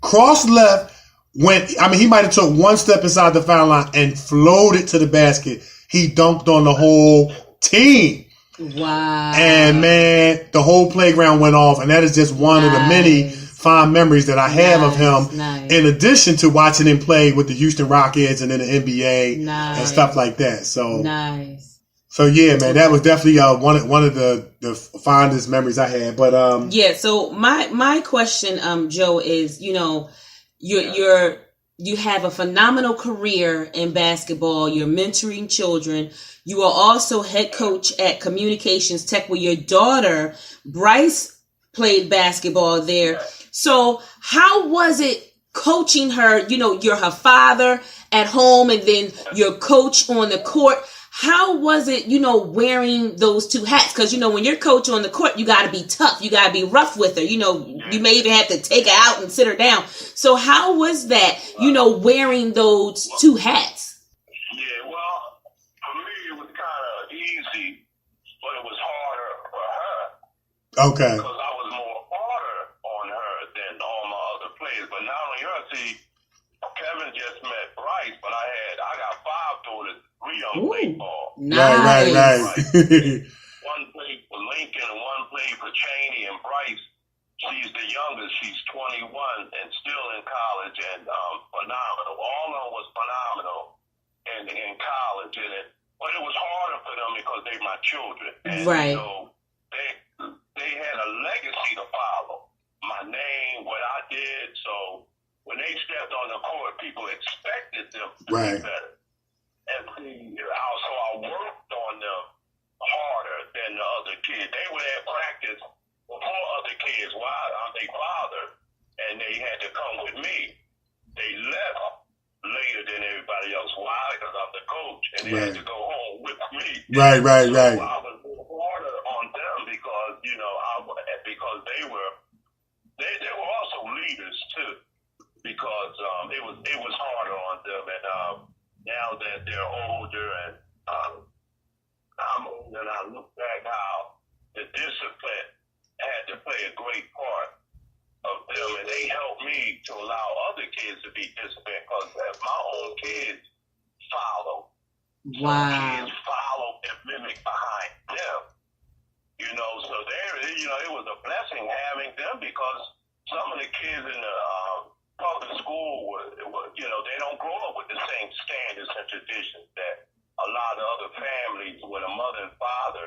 cross left, he might have took one step inside the foul line and floated to the basket. He dunked on the whole team. Wow. And man, the whole playground went off, and that is just one of the many fond memories that I have of him. Nice. In addition to watching him play with the Houston Rockets and in the NBA and stuff like that. So nice. So yeah, man, that was definitely one of the fondest memories I had. But so my question, Joe, is you have a phenomenal career in basketball. You're mentoring children. You are also head coach at Communications Tech, where your daughter Bryce played basketball there. So how was it coaching her? You're her father at home, and then your coach on the court. How was it, wearing those two hats? Because, when you're coach on the court, you got to be tough. You got to be rough with her. You may even have to take her out and sit her down. So how was that, wearing those two hats? Yeah, well, for me, it was kind of easy, but it was harder for her. Okay. Because I was more harder on her than all my other players. But not only her, Kevin just met Bryce, but I got 5 daughters. 3 of them play ball. Nice. Right. One played for Lincoln and one played for Cheney, and Bryce, she's the youngest. She's 21 and still in college, and phenomenal. All of them was phenomenal in college, but it was harder for them because they're my children. And so they had a legacy to follow. My name, what I did. So when they stepped on the court, people expected them to be better. And so I worked on them harder than the other kids. They were at practice before other kids. Why? I'm their father, and they had to come with me. They left later than everybody else. Why? Because I'm the coach, and they had to go home with me. Right. So I was harder on them because because they were also leaders too. Because it was harder on them, and now that they're older and I'm older, and I look back how the discipline had to play a great part of them, and they helped me to allow other kids to be disciplined because my own kids follow. Wow. Some kids follow and mimic behind them. So it was a blessing having them because some of the kids in the public school, they don't grow up with the same standards and traditions that a lot of other families with a mother and father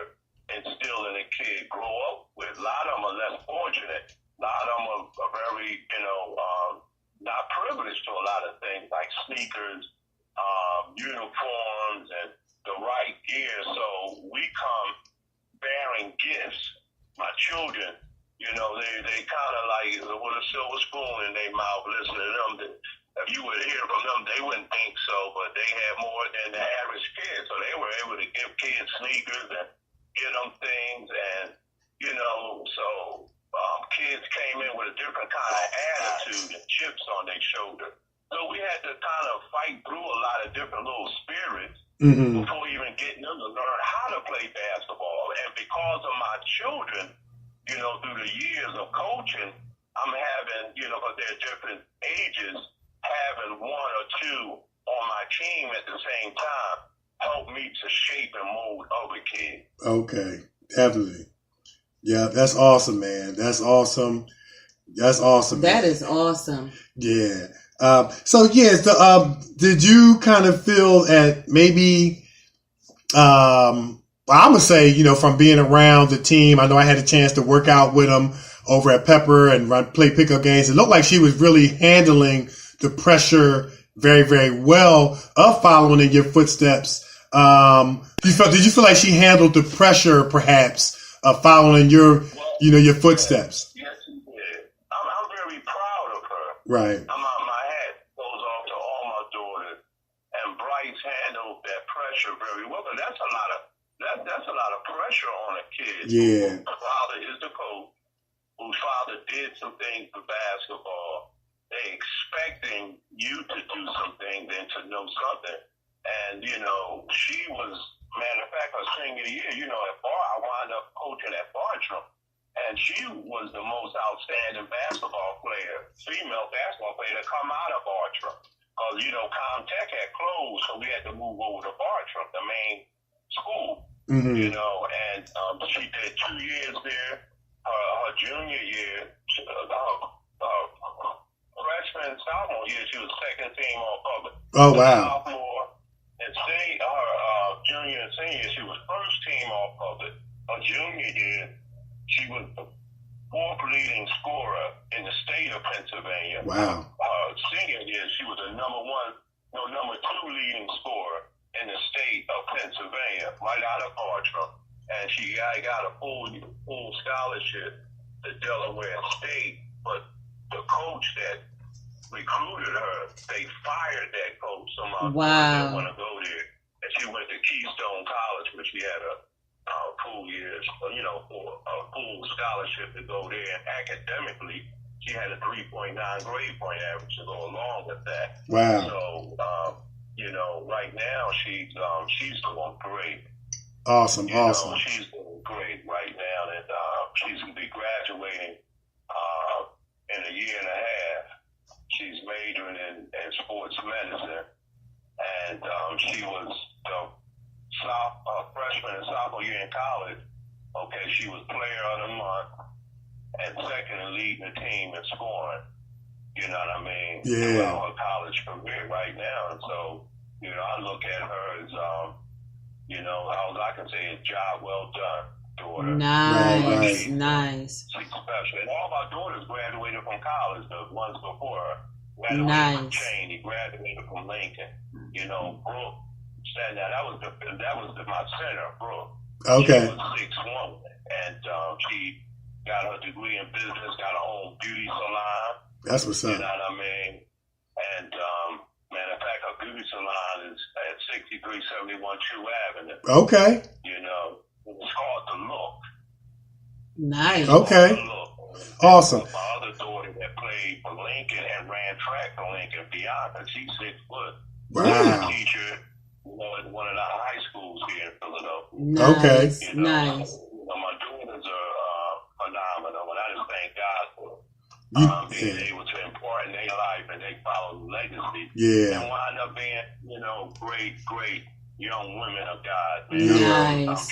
uniforms and the right gear. So we come bearing gifts. My children, they kind of like with a silver spoon in their mouth listening to them. If you would hear from them, they wouldn't think so, but they had more than the average kid. So they were able to give kids sneakers and get them things. And, so kids came in with a different kind of attitude and chips on their shoulder. So we had to kind of fight through a lot of different little spirits before even getting them to learn how to play basketball. And because of my children, through the years of coaching, I'm having, because they're different ages, having one or two on my team at the same time helped me to shape and mold other kids. Okay, definitely. Yeah, that's awesome, man. That's awesome. That's awesome. That is awesome. Yeah. So yes, did you kind of feel that maybe, I would say, from being around the team, I know I had a chance to work out with them over at Pepper and play pickup games. It looked like she was really handling the pressure very, very well of following in your footsteps. Did you feel like she handled the pressure, perhaps, of following your footsteps? Yes, she did. I'm very proud of her. Right. My hat goes off to all my daughters, and Bryce handled that pressure very well. But that's a lot of pressure on a kid. Yeah. Whose father is the coach, whose father did some things for basketball. They expecting you to do something than to know something. And, she was, matter of fact, her senior year, at I wound up coaching at Bartram. And she was the most outstanding basketball player, female basketball player to come out of Bartram. Because, Comtech had closed, so we had to move over to Bartram, the main school. And she did 2 years there. Her junior year, freshman and sophomore year, she was second team all public. Oh, wow. Sophomore and her junior and senior, she was first team all public. Her junior year, she was the fourth leading scorer in the state of Pennsylvania. Wow. Senior year, she was the number two leading scorer in the state of Pennsylvania, right out of Bartram. And she got a full scholarship to Delaware State, but the coach that recruited her, they fired that coach. So my daughter didn't want to go there. And she went to Keystone College, which she had a full full scholarship to go there. And academically, she had a 3.9 grade point average to go along with that. Wow. So, right now she's doing great. Awesome. She's doing great right now, and she's going to be graduating in a year and a half. She's majoring in sports medicine, and she was the freshman and sophomore year in college. Okay, she was player of the month and second in leading the team in scoring. You know what I mean? Yeah. Throughout her college career right now, and so I look at her as all I can say is job well done, daughter. Nice. She's special. And all my daughters graduated from college, the ones before her. Graduated from Cheney, graduated from Lincoln. Brooke, that was my center, Brooke. Okay. She was 6'1", and she got her degree in business, got her own beauty salon. That's what's up. You know what I mean? And matter of fact, her beauty salon is at 6371 True Avenue. Okay. It's called The Look. Nice. Okay. Awesome. My other daughter that played for Lincoln and ran track for Lincoln, Bianca, she's 6 foot. Wow. She's a teacher, in one of the high schools here in Philadelphia. Nice. Okay. Nice. My daughters are phenomenal, and I just thank God for being able to impart in their life and they follow the legacy. Yeah. And wind up being, great young women of God. Man. Nice.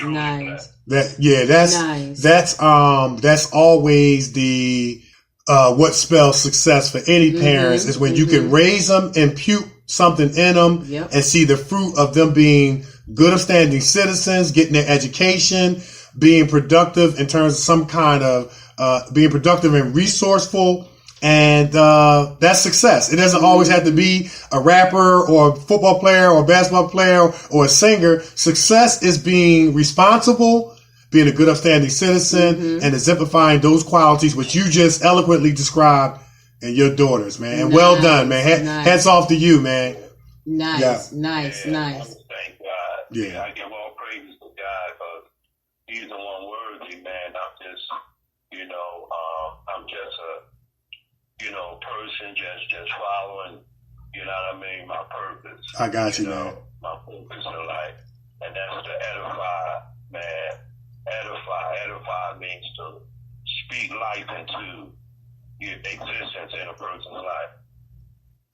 That's always the what spells success for any parents is when you can raise them, impute something in them, and see the fruit of them being good, upstanding citizens, getting their education, being productive in terms of some kind of being productive and resourceful And that's success. It doesn't always have to be a rapper or a football player or a basketball player or a singer. Success is being responsible, being a good, upstanding citizen, and exemplifying those qualities which you just eloquently described in your daughters, man. And well done, man. Hats off to you, man. Nice. Thank God. Yeah. I give all praises to God because He's the one worthy, man. I'm just, I'm just a, person just following, what I mean, my purpose. I got you, man. My purpose in life. And that's to edify, man. Edify means to speak life into existence in a person's life.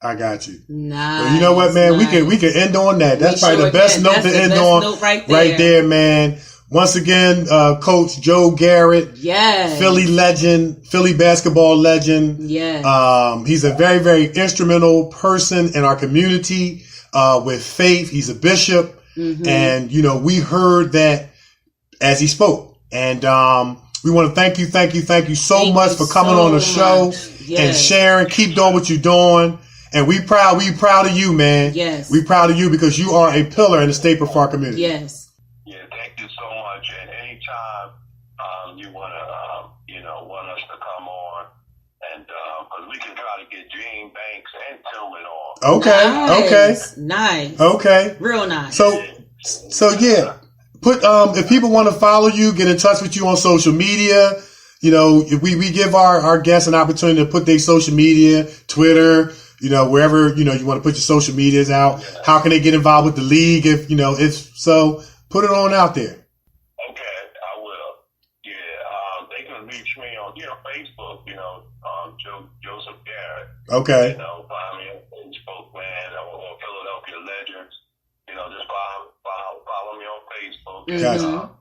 I got you. Nice. Well, you know what, man? Nice. We can end on that. That's probably the best note to end on. Right there, man. Once again, Coach Joe Garrett, Philly legend, Philly basketball legend. He's a very, very instrumental person in our community with faith. He's a bishop, and we heard that as he spoke. And we want to thank you so much for coming on the show and sharing. Keep doing what you're doing. And we proud of you, man. Yes. We proud of you because you are a pillar and a staple for our community. Yes. Yeah, thank you so much. And anytime you want us to come on, and because we can try to get Gene Banks and Tillman on. Okay. Nice. Okay. Real nice. So yeah. Put if people want to follow you, get in touch with you on social media. If we give our guests an opportunity to put their social media, Twitter, wherever, you want to put your social medias out. How can they get involved with the league? If so, put it on out there. Okay, I will. Yeah, they can reach me on, Facebook, Joseph-Garrett. Okay. Find me on Facebook, man, or Philadelphia Legends. Just follow me on Facebook. Gotcha.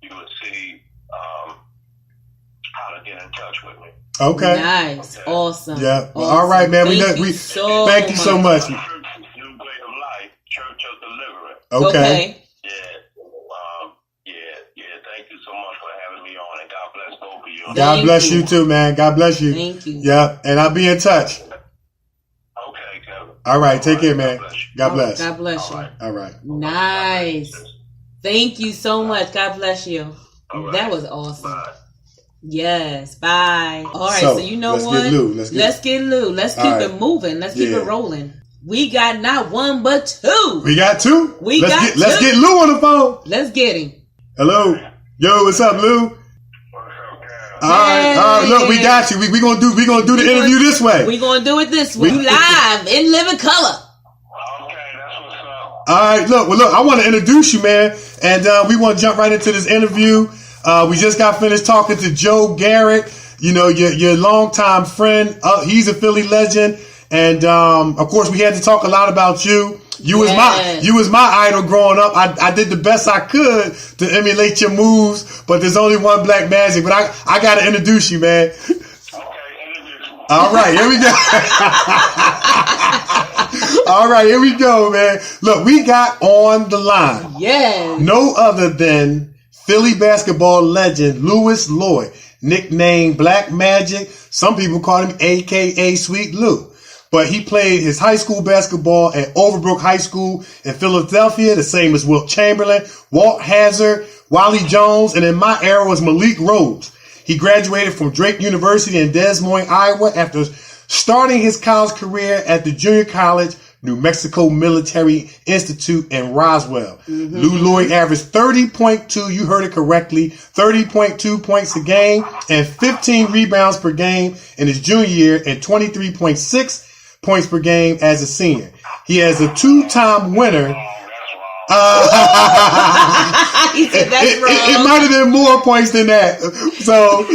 You will see how to get in touch with me. Okay. Nice. Okay. Awesome. Yeah. Awesome. All right, man. Thank Thank you so much. New Way of Life, Church of Deliverance. Okay. Yeah. Thank you so much for having me on, and God bless both of you. God bless you too, man. God bless you. Thank you. Yeah, and I'll be in touch. Okay, Kevin. All right. Take care, man. God bless. God bless you. All right. Nice. Thank you so much. God bless you. Right. That was awesome. Bye. Yes. Bye. All right. So you know let's what? Get Lou. Let's get Lou. Let's keep it moving. Let's keep it rolling. We got not one but two. We got two. Let's get Lou on the phone. Let's get him. Hello. Yo, what's up, Lou? All right. Look, we got you. We gonna do the interview this way. We gonna do it this way. Live in living color. Okay, that's what's up. All right. Look. I want to introduce you, man, and we want to jump right into this interview. We just got finished talking to Joe Garrett. Your longtime friend. He's a Philly legend, and of course, we had to talk a lot about you. You was my idol growing up. I did the best I could to emulate your moves, but there's only one Black Magic. But I gotta introduce you, man. Okay, introduce me. All right, here we go. All right, here we go, man. Look, we got on the line. No other than Philly basketball legend Lewis Lloyd, nicknamed Black Magic. Some people call him AKA Sweet Lou. But he played his high school basketball at Overbrook High School in Philadelphia, the same as Wilt Chamberlain, Walt Hazard, Wally Jones, and in my era was Malik Rhodes. He graduated from Drake University in Des Moines, Iowa, after starting his college career at the Junior College New Mexico Military Institute in Roswell. Lou Lloyd averaged 30.2, you heard it correctly, 30.2 points a game and 15 rebounds per game in his junior year and 23.6 points per game as a senior. He has a two-time winner. It might have been more points than that. So,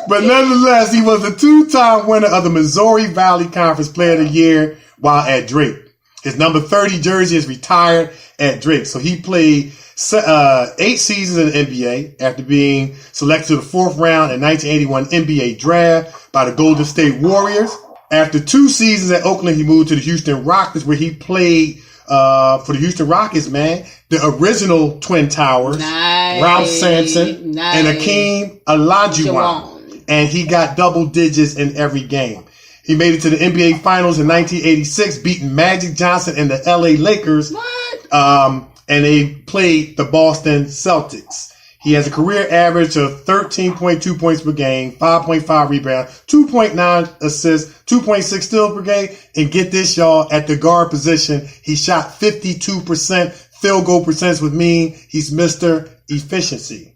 but nonetheless, he was a two-time winner of the Missouri Valley Conference Player of the Year while at Drake. His number 30 jersey is retired at Drake. So he played 8 seasons in the NBA after being selected to the 4th round in 1981 NBA draft by the Golden State Warriors. After 2 seasons at Oakland, he moved to the Houston Rockets, where he played for the Houston Rockets, man, the original Twin Towers, Ralph Sampson, and Akeem Olajuwon. and he got double digits in every game. He made it to the NBA Finals in 1986, beating Magic Johnson and the LA Lakers. What? And they played the Boston Celtics. He has a career average of 13.2 points per game, 5.5 rebounds, 2.9 assists, 2.6 steals per game. And get this, y'all, at the guard position, he shot 52%. Field goal percentage would mean he's Mr. Efficiency.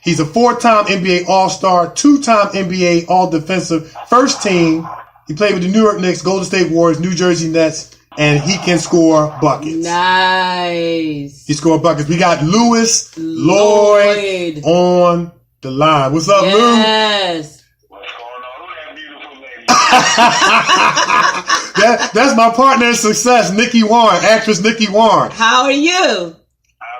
He's a 4-time NBA All-Star, 2-time NBA All-Defensive, first team. He played with the New York Knicks, Golden State Warriors, New Jersey Nets, and he can score buckets. Nice. He scored buckets. We got Lewis Lloyd on the line. What's up, Lou? Yes. What's going on? Who that beautiful lady? That's my partner in success, Nikee-Warren, actress-Nikee-Warren. How are you?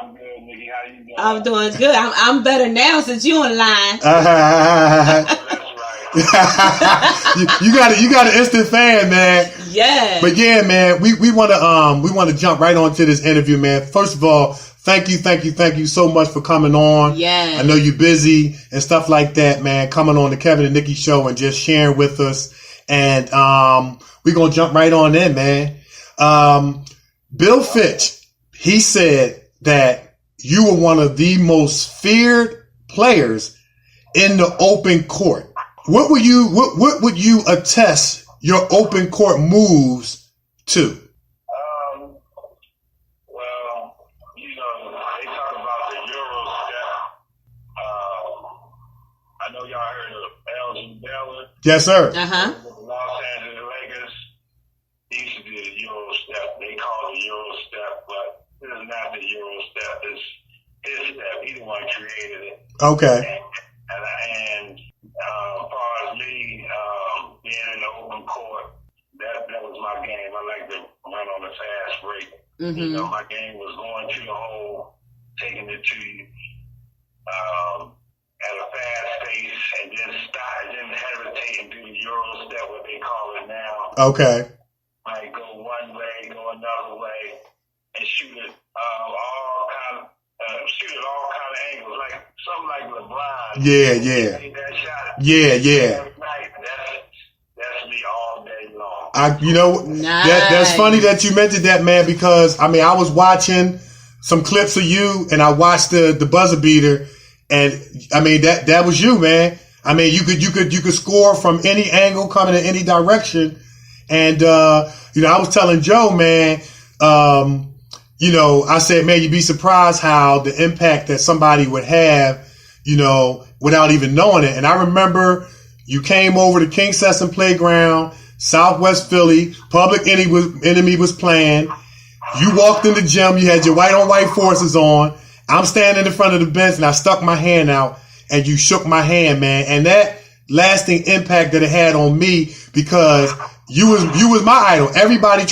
I'm good, Nikki. How you doing? I'm doing good. I'm better now since you on line. That's right. you got an instant fan, man. Yeah. But yeah, man, we want to jump right onto this interview, man. First of all, thank you so much for coming on. Yeah. I know you're busy and stuff like that, man. Coming on the Kevin and Nikee Show and just sharing with us. And we're gonna jump right on in, man. Bill Fitch, he said that you were one of the most feared players in the open court. What would you attest your open court moves to? Well, you know, they talk about the Euro step. I know y'all heard of Elgin Baylor. Yes, sir. Uh-huh. With the Los Angeles Lakers. He used to do the Euro step. They call it the Euro step, but this is not the Euro step. It's his step. He the one created it. Okay. And as far as me being in the open court, that was my game. I like to run on a fast break. Mm-hmm. You know, my game was going to the hole, taking it to you at a fast pace, and then didn't hesitate and do the Euro step, what they call it now. Okay. Like go one way, go another way, and shoot it all kind of angles, like something like LeBron. Yeah. Take that shot. Yeah. Every night. That's me all day long. Nice. That's funny that you mentioned that, man, because I was watching some clips of you and I watched the buzzer beater, and that was you, man. You could score from any angle, coming in any direction. And I was telling Joe, man, I said, man, you'd be surprised how the impact that somebody would have, without even knowing it. And I remember you came over to King Sesson Playground, Southwest Philly, Public Enemy was playing. You walked in the gym, you had your white on white forces on. I'm standing in front of the bench and I stuck my hand out and you shook my hand, man. And that lasting impact that it had on me, because you was my idol. Everybody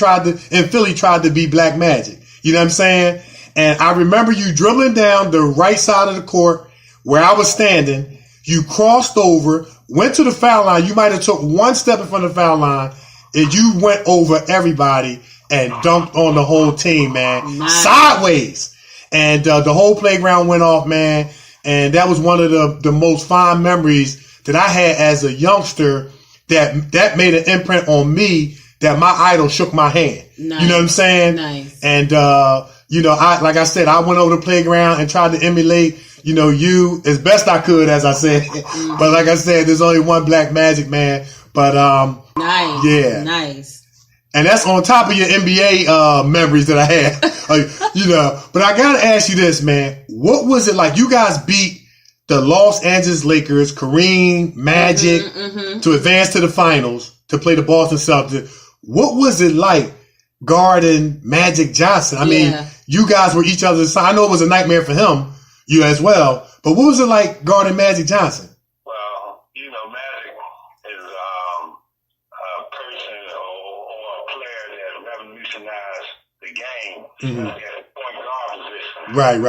in Philly tried to be Black Magic. You know what I'm saying? And I remember you dribbling down the right side of the court where I was standing. You crossed over, went to the foul line. You might have took one step in front of the foul line, and you went over everybody and dunked on the whole team, man. Nice. Sideways. And the whole playground went off, man. And that was one of the most fond memories that I had as a youngster that made an imprint on me, that my idol shook my hand. Nice. You know what I'm saying? Nice. And, like I said, I went over the playground and tried to emulate, you as best I could, as I said. Mm-hmm. But like I said, there's only one Black Magic, man. But, nice. Yeah. Nice. And that's on top of your NBA, memories that I had, but I gotta ask you this, man. What was it like? You guys beat the Los Angeles Lakers, Kareem, Magic, to advance to the finals to play the Boston Celtics. What was it like guarding Magic Johnson? I mean, you guys were each other's side. I know it was a nightmare for him, you as well. But what was it like guarding Magic Johnson? Well, Magic is a person or a player that revolutionized the game at the point guard position. Right. And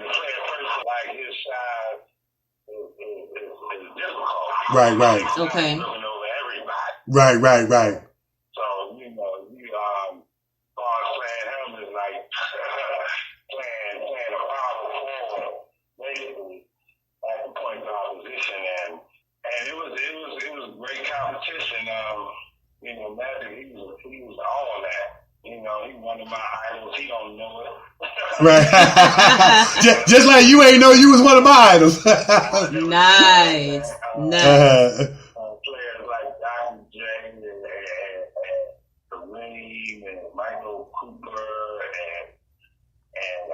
to play a person like his size is difficult. Right. Okay. Looking over everybody. Right. So, far as playing him is like playing a power forward, basically, at the point guard position. And great competition. You know, Magic, he was all that. You know, he's one of my idols. He don't know it. Right. just like you ain't know you was one of my idols. Nice. Players like Dr. J and Kareem and Michael Cooper and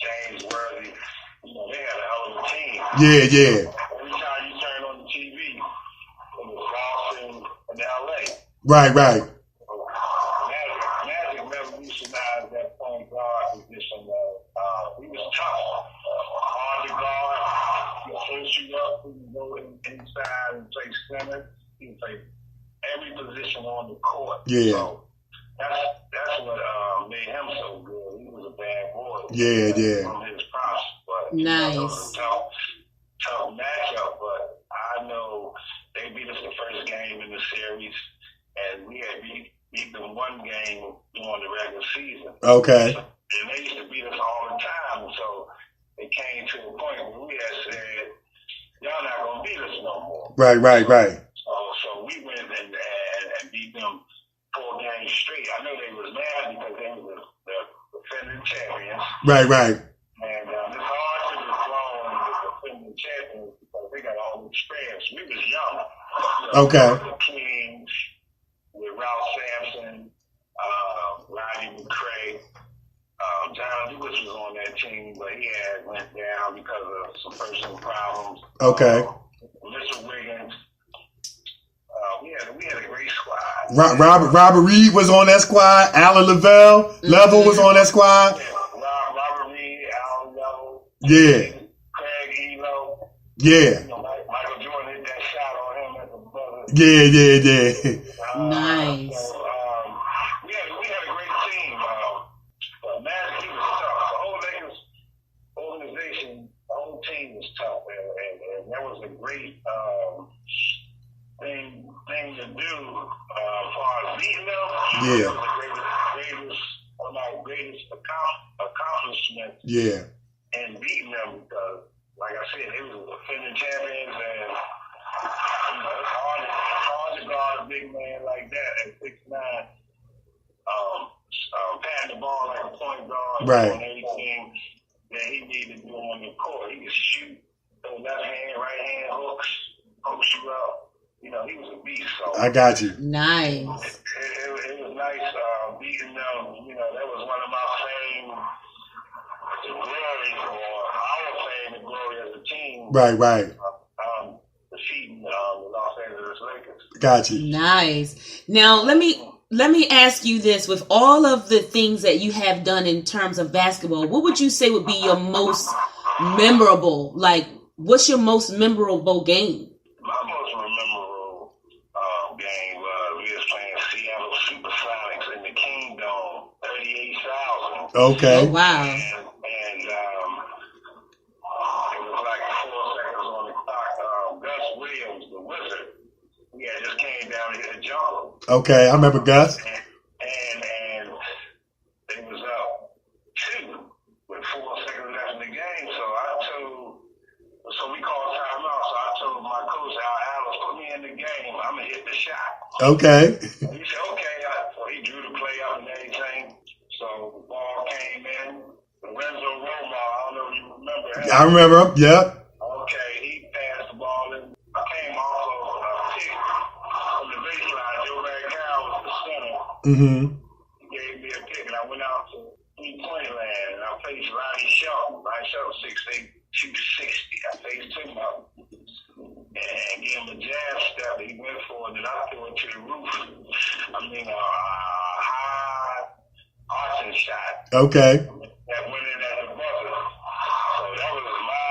James Worthy. You know, they had a hell of a team. Yeah. Every time you turn on the TV, it was Boston and LA. Right. Magic revolutionized that point guard position. He was tough, hard to guard. He'll push you up, he can go inside and play center. He can play every position on the court. Yeah. So that's what made him so good. He was a bad boy. Yeah. From his props, but nice. It was a tough matchup. But I know they beat us the first game in the series, and we had beat them one game during the regular season. Okay. And they used to beat us all the time, so it came to a point where we had said, y'all not going to beat us no more. Right. So we went and beat them 4 games straight. I know they was mad because they were the defending champions. Right. And it's hard to dethrone the defending champions because they got all the experience. We was young. Okay. The Kings with Ralph Sampson, Rodney McCray. John Lewis was on that team, but he went down because of some personal problems. Okay. Mr. Wiggins. We had a great squad. Robert Reed was on that squad. Alan Level was on that squad. Yeah, Robert Reed, Alan Level. Yeah. Craig Elo. Yeah. You know, Michael Jordan hit that shot on him as a brother. Yeah. Nice. So, we had a great team. But Magic, he was tough. The whole Lakers organization, the whole team was tough, and that was a great thing to do as far as beating them. Yeah. That was the one of our greatest accomplishments. Yeah. And beating them because, like I said, they were defending champions, and you know, it's hard to guard a big man like that at 6'9", patting the ball like a point guard, Right. doing anything that he needed to do on the court. He could shoot those left hand, right hand hooks, post you up. You know, he was a beast. So I got you. Nice. It was nice beating them. You know, that was one of my fame, the glory, or our fame and glory as a team. Right. Defeating the Los Angeles Lakers. Got you. Nice. Now let me ask you this: with all of the things that you have done in terms of basketball, what would you say would be your most memorable? Like, what's your most memorable game? My most memorable game was we was playing Seattle Supersonics in the Kingdom, 38,000. Okay. Oh, wow. And it was like 4 seconds on the clock. Gus Williams, the Wizard, he had just came down to hit a jumper. Okay, I remember Gus. And they was up 2 with 4 seconds left in the game. So we called timeout. So I told my coach, Al Alice, put me in the game. I'm going to hit the shot. Okay. He said, okay. So he drew the play up and everything. So the ball came in. Lorenzo Roma, I don't know if you remember him. I remember him. Yep. Okay, he passed the ball in. I came off of a pick from the baseline. Joe Van was the center. Mm-hmm. He gave me a pick, and I went out to 3-point land, and I faced Ronnie Shelton. Ronnie Shelton, 6'8", 260. I faced him up and gave him a jab step. He went for it, and I threw it to the roof. I mean, a high arching shot. Okay. That went in at the buzzer. So that was my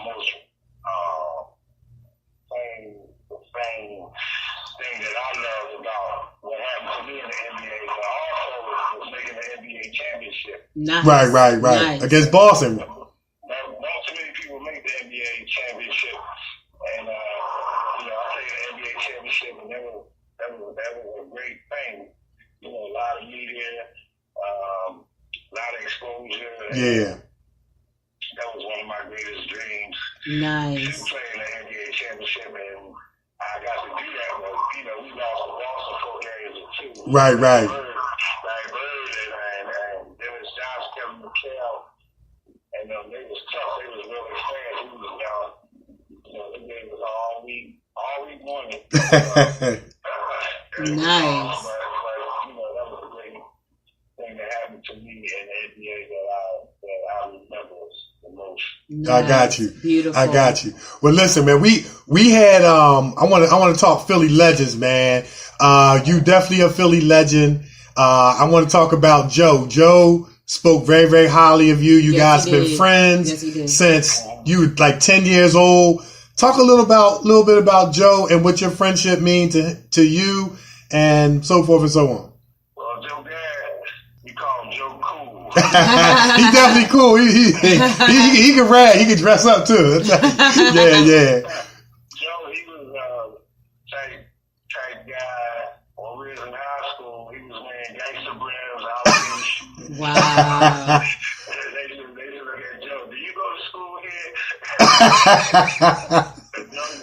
most thing that I loved about what happened to me in the NBA. But also was making the NBA championship. Nice. Right. Nice. Against Boston. Not too many people make the NBA championship, and I played the NBA championship, and that was a great thing. You know, a lot of media, a lot of exposure. Yeah. That was one of my greatest dreams. Nice. To play in the NBA championship, and Right. Larry Bird, and there was Kevin-Nikee-show, and they was tough. They was really fast. He was down. You know, the game was all week morning. Nice. But, you know, that was a great thing that happened to me in the NBA that I remember the most. Nice. I got you. Beautiful. I got you. Well, listen, man, we had, I want to talk Philly legends, man. You definitely a Philly legend. I want to talk about Joe. Joe spoke very, very highly of you. You guys been friends since you were like 10 years old. Talk a little bit about Joe and what your friendship means to you and so forth and so on. Well, Joe Garrett, we call him Joe Cool. He's definitely cool. He can rap. He can dress up too. Yeah. Joe, he was type guy. When we was in high school, he was wearing gangster brands out there. Wow. They should look at Joe. Do you go to school here?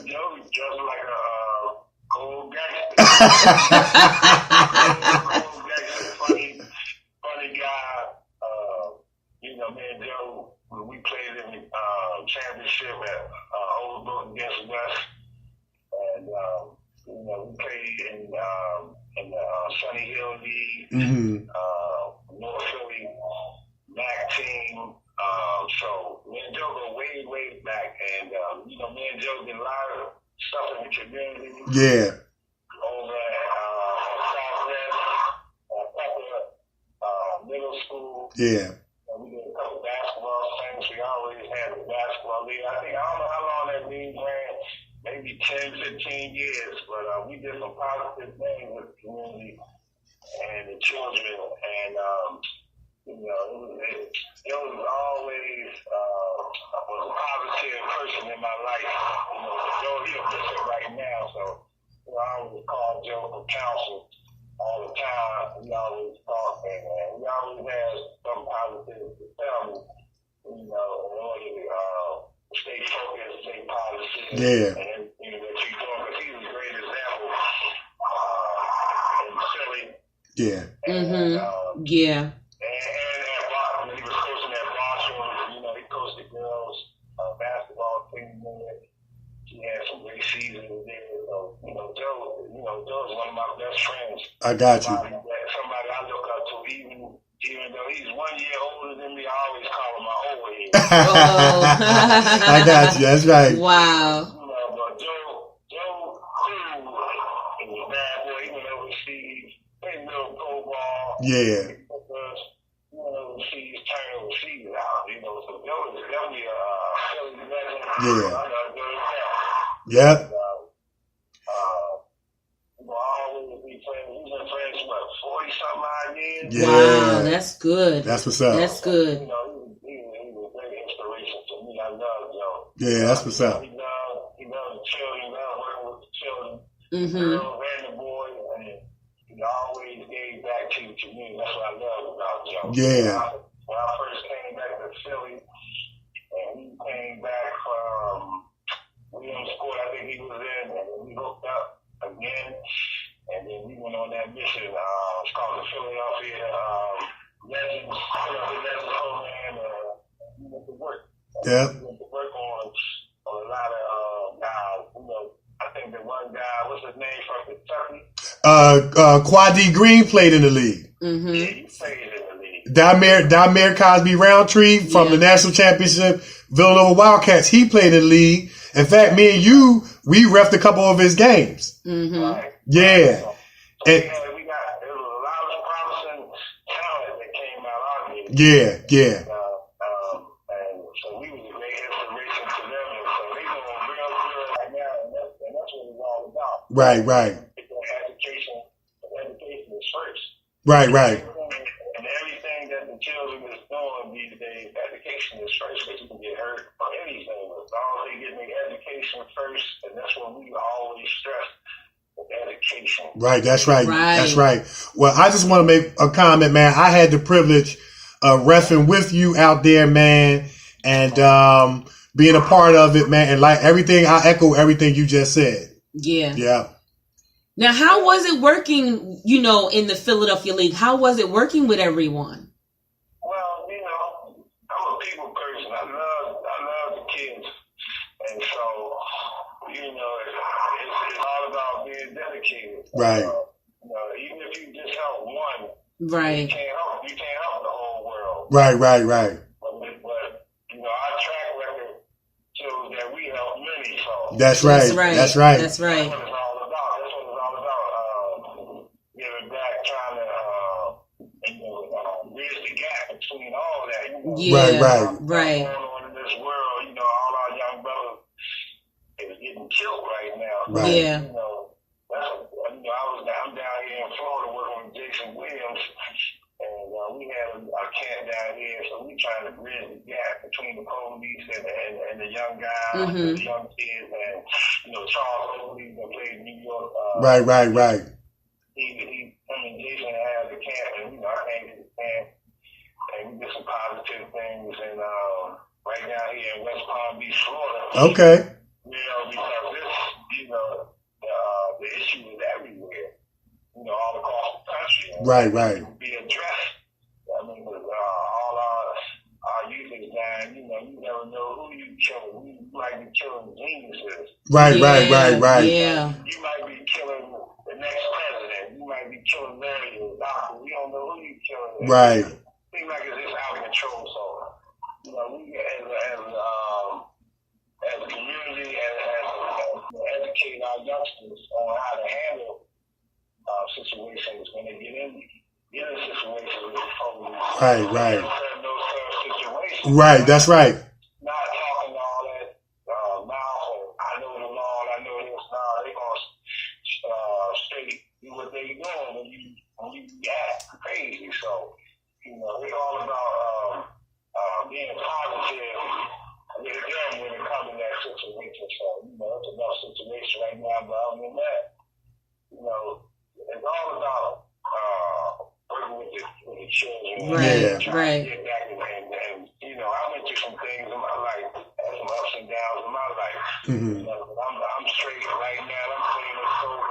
Joe just like a cold gangster. Cold gangster, funny guy. You know, me and Joe, we played in the championship at Overbrook against West, and you know, we played in the Sunny Hill League, North Philly MAC team. So me and Joe go way back, and you know, me and Joe did a lot of stuff in the community. Yeah. Over at Southwest, middle school. Yeah. We did a couple basketball things. We always had the basketball league. I don't know how long that league ran, maybe 10, 15 years, but we did some positive things with the community and the children, and you know, it was always a positive person in my life. You know, Joe, he's a bishop right now, so you know, I always call Joe for counsel all the time. We always talk, and we always have some positive to tell me, you know, in order to stay focused, stay positive, and everything that you're doing, because he's a great example in Philly. Yeah. Yeah. And when he was coaching at Boston, you know, he coached the girls basketball team there. He had some great seasons there. So, you know, Joe's one of my best friends. I got you. Somebody I look up to, even though he's 1 year older than me, I always call him my old head. I got you. That's right. Wow. You know, but Joe cool. He was a bad boy. He went overseas. Played little pro ball. Yeah. Overseas, turn overseas out. You know, so Joe is definitely a Philly legend. Yeah. I know Joe is that. Yep. Always be friends. We've been friends for 40-something odd years. Yeah. Wow, that's good. That's what's up. That's good. You know, he was a great inspiration to me. I love Joe. Yeah, that's what's up. He loved the children. He loved working with the children, Mm-hmm. girls and the boys, and he always gave back to the community. That's what I love about Joe. Yeah. When I first came back to Philly, and he came back from Williamsport, I think he was in, and we hooked up again, and then we went on that mission. It's called the Philadelphia Legends program. We went to work. Yeah. We went to work on a lot of guys. You know, I think the one guy, what's his name, from Kentucky? Quadi Green played in the league. Mm-hmm. Yeah, he played in the league. Damer Cosby Roundtree from the national championship Villanova Wildcats. He played in the league. In fact, me and you, we refed a couple of his games. Mm-hmm. Right. Yeah. So, And, there was a lot of promising talent that came out of it. yeah. And so we was a great inspiration to them. And so they doing real good right now, and that's what it's all about. Right. Education is first. Right. And everything that the children is doing these days, education is first, because you can get hurt on anything. As long as they get their education first, and that's what we always stress. Education. Right, that's right. That's right. Well, I just want to make a comment, man. I had the privilege of reffing with you out there, man, and being a part of it, man. And like everything, I echo everything you just said. Yeah. Now, how was it working, you know, in the Philadelphia League? How was it working with everyone? Well, you know, I'm a people person. I love the kids. And so, you know, it's all about being dedicated. Right. You know, even if you just help one, Right. you can't help the whole world. Right. But you know, our track record shows that we help many. So That's right. That's right. That's right. That's right. That's what it's all about. Giving back, trying to bridge the gap between all that. You know, Yeah. Right. What's going on in this world? You know, all our young brothers is getting killed right now. Right. Yeah. You know, I'm down here in Florida working with Jason Williams, and we had a camp down here, so we trying to bridge the gap between the police and the young guys, Mm-hmm. the young kids, and you know, Charles Oakley that played in New York. Right. He and Jason had the camp, and you know, I came to the camp, and we did some positive things, and right down here in West Palm Beach, Florida. Okay. You know, because this, you know, the issue is everywhere, you know, all across the country. Right. Be addressed. I mean, all our youth is dying. You know, you never know who you killing. You might be killing geniuses. Right. Yeah. You might be killing the next president. You might be killing Larry or Doctor. We don't know who you killing. Right. It seems like it's just out of control. So, you know, we as a community, educate our youngsters on how to handle situations when they get in situations with the police. Right. Those sort of situations. Right. That's right. Not talking all that mouth. I know the law. I know this. Now they gonna state what they doing when you act crazy. So you know, it's all about being positive with them when it comes to that situation. So, you know, it's a rough situation right now, but other than that, you know, it's all about working with the children. Right. Trying to get back and, you know, I went through some things in my life, some ups and downs in my life. Mm-hmm. You know, I'm straight right now. I'm staying sober.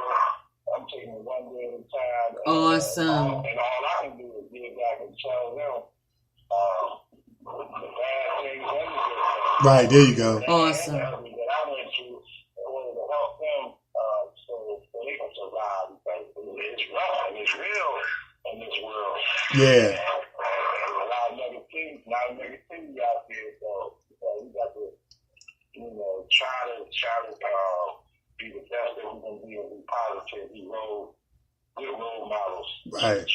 I'm taking it one day at a time. Awesome. And all I can do is get back and tell them the bad things and the good things. Right. There you go. Awesome. That I went through in order to help them so they can survive. Because it's rough and it's real in this world. Yeah. And a lot of negativity out there. So we got to, you know, try to be the best that we can be and be positive. Be good role models. Right.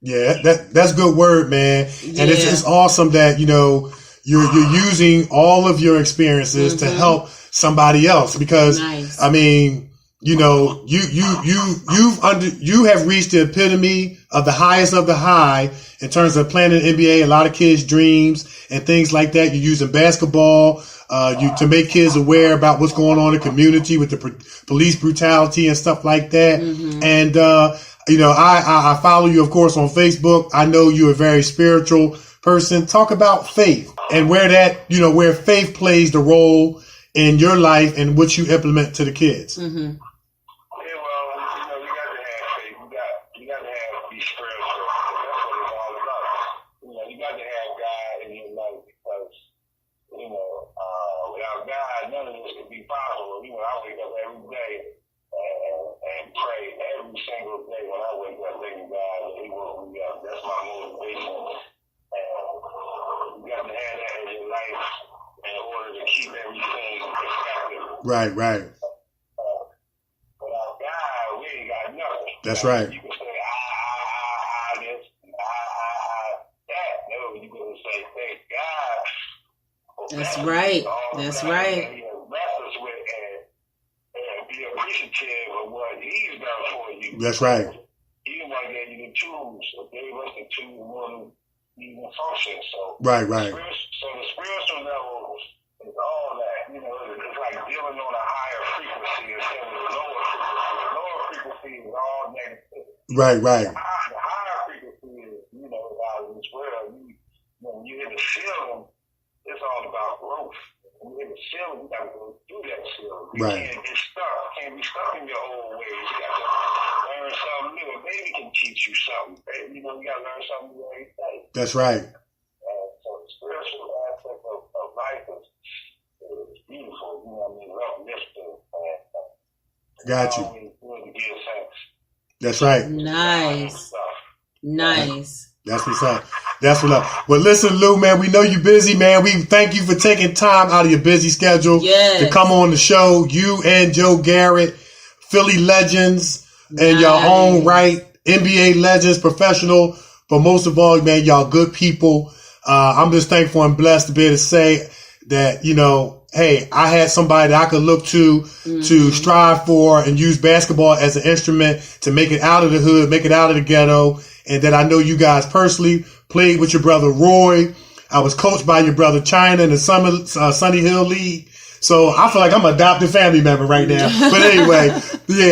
Yeah, that's good word, man. And it's awesome that, you know, you're using all of your experiences to help somebody else, because I mean, you know, you have reached the epitome of the highest of the high in terms of playing in the NBA, a lot of kids' dreams and things like that. You're using basketball to make kids aware about what's going on in the community with the police brutality and stuff like that. And you know, I follow you, of course, on Facebook. I know you're a very spiritual person. Talk about faith and where that, you know, where faith plays the role in your life and what you implement to the kids. Yeah, well, you know, you got to have faith. You got to be spiritual. That's what it's all about. You know, you got to have God in your life, because, you know, without God, none of this could be possible. You know, I wake up every day and pray every single day when I wake up, thanking God that He woke me up. That's my motivation. And you got to have that in your life in order to keep everything effective. Right. Without God, we ain't got nothing. That's right. You can say, this, that. No, you can say, thank God. That's right. That's right. And be appreciative of what He's done for you. That's right. He the one gave you the tools, or gave us the tools in order to even function. So, Right. So the spiritual level is all that. You know, it's like dealing on a higher frequency instead of a lower frequency. The lower frequency is all negative. Right. The higher frequency is, you know, out of this world. When you hit the ceiling, it's all about growth. When you hit the ceiling, you got to go through that ceiling. You can't get stuck. You can't be stuck in your old way. teach you something. You know, you got to learn something every day. That's right. So the spiritual aspect of life is beautiful. You know what I mean? Uplifting. Got you. Good to give thanks. That's right. Nice. Nice. That's what's up. That's what's up. Well, listen, Lou, man, we know you're busy, man. We thank you for taking time out of your busy schedule to come on the show. You and Joe Garrett, Philly legends, and your own right, NBA legends, professional, but most of all, man, y'all good people. I'm just thankful and blessed to be able to say that, you know, hey, I had somebody that I could look to strive for and use basketball as an instrument to make it out of the hood, make it out of the ghetto. And that I know you guys personally, played with your brother Roy. I was coached by your brother China in the Sunny Hill League. So I feel like I'm an adopted family member right now. But anyway,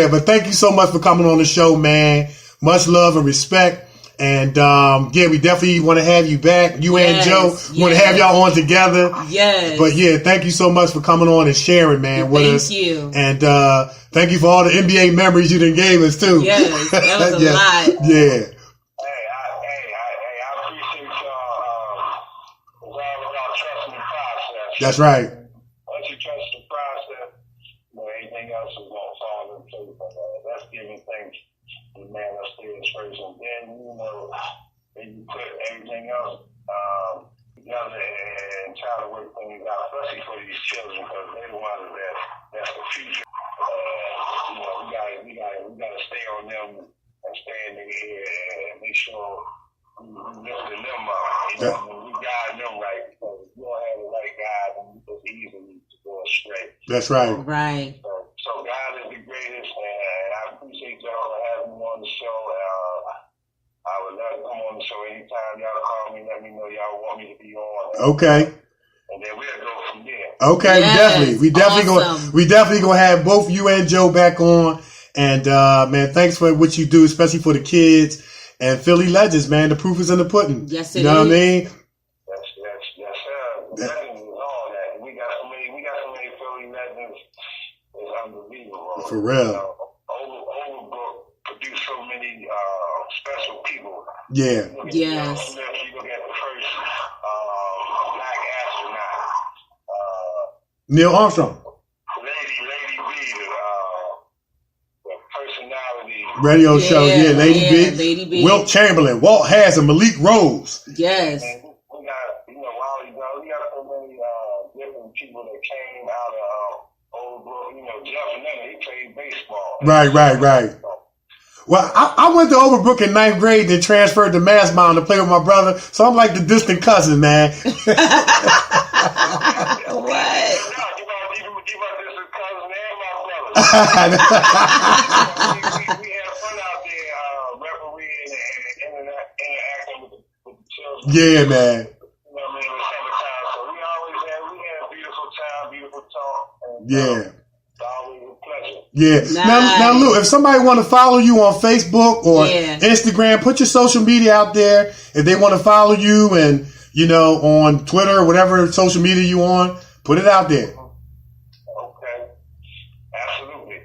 but thank you so much for coming on the show, man. Much love and respect. And we definitely want to have you back. You and Joe want to have y'all on together. Yes. But thank you so much for coming on and sharing, man, with us. Thank you. And thank you for all the NBA memories you done gave us too. Yes, that was a lot. Yeah. That's right. Once you trust the process, anything else is going to fall into place. That's giving things the man upstairs first, and then then you put everything else together and try to work things out, especially for these children, because they're the ones that's the future. We gotta stay on them and stay in their ear and make sure we lifting them up. We guide them right, because if you don't have the right guide, then it's easy to go astray. That's right. Right. So God is the greatest, and I appreciate y'all for having me on the show. I would love to come on the show anytime y'all call me. Let me know y'all want me to be on. Okay. And then we'll go from there. Okay, we definitely gonna have both you and Joe back on. And man, thanks for what you do, especially for the kids and Philly legends, man. The proof is in the pudding. Yes, it is. You know what I mean? Yes, sir. Legends is all that. We got so many Philly legends. It's unbelievable. For real. Overbrook produced so many special people. Yeah. You look at the first black astronaut. Neil Armstrong. Lady B, the personality. Radio show, Lady B. Wilt Chamberlain, Walt Hazzard, Malik Rose. Yes. And we got so many different people that came out of Overbrook. Jeff Leonard, he played baseball. Right. Well, I went to Overbrook in 9th grade, then transferred to Massmount to play with my brother. So I'm like the distant cousin, man. What? You distant cousin and my brother. We had fun out there refereeing and interacting with the children. Yeah, man. You know what I mean? In the summertime. So we had a beautiful time, beautiful talk. And, yeah. It's always a pleasure. Yeah. Nice. Now, Lou, if somebody want to follow you on Facebook or Instagram, put your social media out there. If they want to follow you and, on Twitter or whatever social media you on, put it out there. Okay. Absolutely.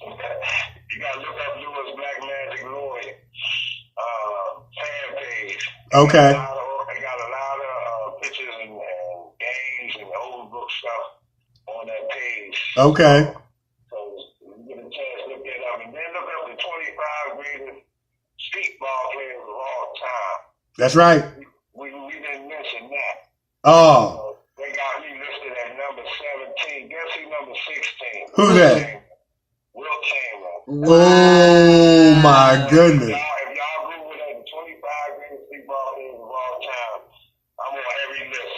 You got to look up Lewis Black Magic Lloyd fan page. Okay. They got a lot of pictures and games and old book stuff on that page. Okay. So you get a chance to look that up. And then look up the 25 greatest streetball players of all time. That's right. We didn't mention that. Oh. They got me listed at number 17. Guess who number 16? Who's that? Wilt Chamberlain. Wow. Oh, my goodness. If y'all Google that, the 25 greatest streetball players of all time, I'm on every list.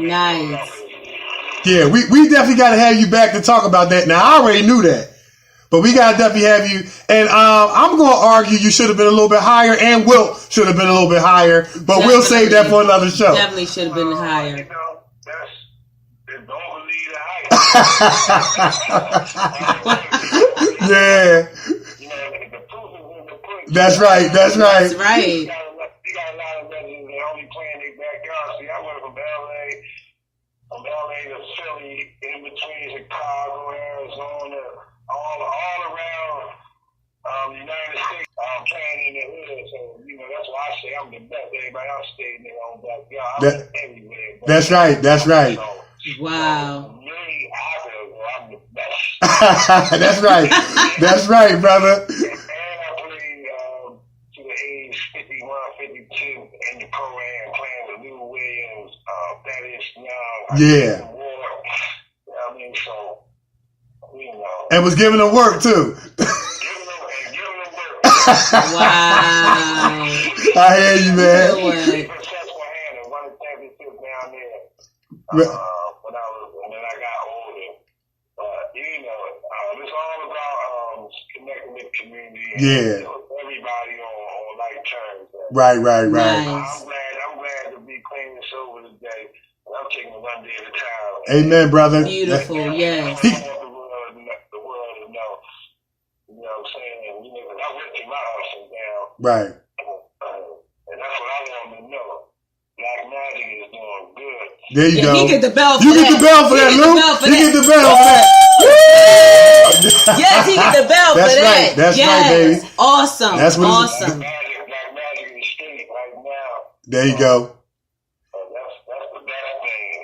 Nice. Yeah, we definitely got to have you back to talk about that. Now, I already knew that. But we got to definitely have you. And I'm going to argue you should have been a little bit higher, and Wilt should have been a little bit higher. But we'll save that for another show. Definitely should have been higher. Don't believe the hype. Yeah. The proof is in the pudding. That's right. Right. You got a lot of legends that only play in their backyard. See, I went from LA to Philly, in between Chicago, Arizona, all around the United States, playing in in the hood, so that's why I say I'm the best. Everybody else stay in their own backyard. I'm everywhere. Bro. That's right. That's right. So, wow. Me, I'm the best. That's right. That's right, brother. And I played to the age 51, 52 in the pro-am playing with Lou Williams, Thaddeus Young. Yeah. I mean, so, and was giving them work too. giving them work. Wow. I hear you, man. Successful hand and won a championship down there when I got older. But it's all about connecting with the community. And, everybody on like terms. Right. Nice. I'm glad to be clean and sober today. I'm taking it one day at a time. Amen, brother. Beautiful, yes. I want the world to know. You know what I'm saying? And, I went through my ups and downs. Right. And that's what I want them to know. Black Magic is doing good. There you go. You get the bell for you that. You get the bell for that, Lou. You get the bell for that. Yes, he get the bell for that. Right. That's right, baby. Awesome. That's what awesome. Black Magic in the street right now. There you go. That's the best thing.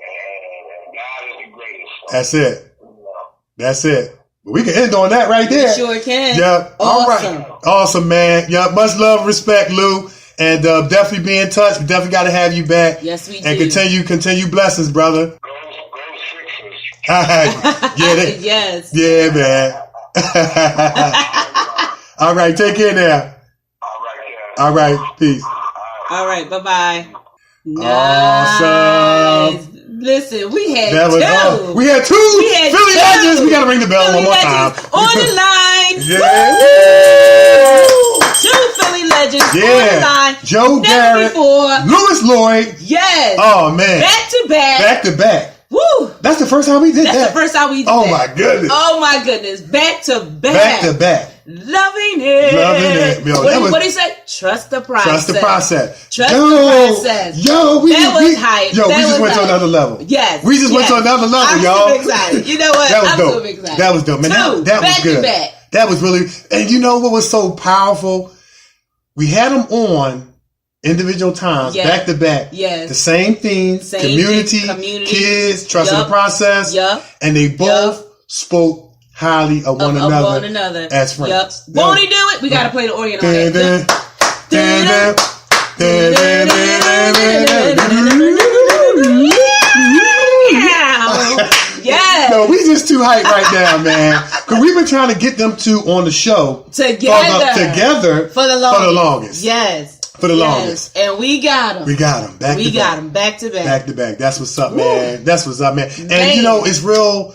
And God is the greatest. That's it. That's it. We can end on that right there. We sure can. Yep. Awesome. All right. Awesome, man. Yep. Much love, respect, Lou. And definitely be in touch. We definitely got to have you back. Yes, we do. And continue blessings, brother. Go Sixers. Yes. Yeah, man. All right. Take care now. All right. Peace. All right. Bye-bye. Awesome. Nice. Listen, we had two. We had two Philly legends. We got to ring the bell Philly one more time. On the line. Yeah. Two Philly legends on the line. Joe Garrett, Lewis Lloyd. Yes. Oh, man. Back to back. Woo. That's the first time we did that. That's the first time we did that. Oh, my goodness. Oh, my goodness. Back to back. Back to back. Loving it. Yo, what did he say? Trust the process. Trust the process. Trust the process. Yo, we just went to another level. Yes. We just went to another level, y'all. I'm super excited. You know what? I'm super excited. That was dope, man. That was good. Back. That was really, and you know what was so powerful? We had them on individual times, back to back. Yes. The same theme, community, kids, trusting the process. Yep. And they both spoke highly of one another as friends. Yep. Won't he do it? We got to play the organ on that. Yeah. No, we just too hyped right now, man. Because we've been trying to get them two on the show together for the longest. Yes. For the longest. And we got them. We got them back to back. We got them back to back. Back to back. That's what's up, man. That's what's up, man. And you know, it's real.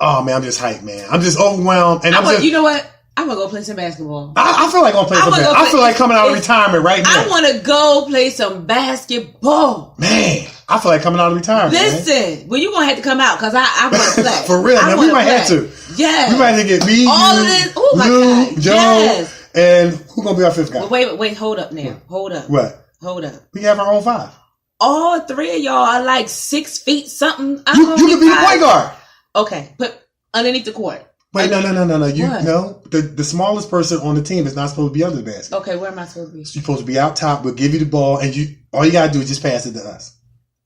Oh man, I'm just hyped, man. I'm just overwhelmed. And you know what? I'm gonna go play some basketball. I feel like I'm playing some basketball. I feel like coming out of retirement right now. I want to go play some basketball. Man, I feel like coming out of retirement. Listen, well, you're gonna have to come out because I want to play. For real, man. We might have to. Yeah. We might have to get me, all of this. Oh my God. Joe, yes. and who's gonna be our fifth guy? Well, wait, hold up now. Hold up. What? Hold up. We have our own five. All three of y'all are like 6 feet something. You can be the point guard. Okay, put underneath the court. Wait, no. The smallest person on the team is not supposed to be under the basket. Okay, where am I supposed to be? You're supposed to be out top. We'll give you the ball, and all you gotta do is just pass it to us.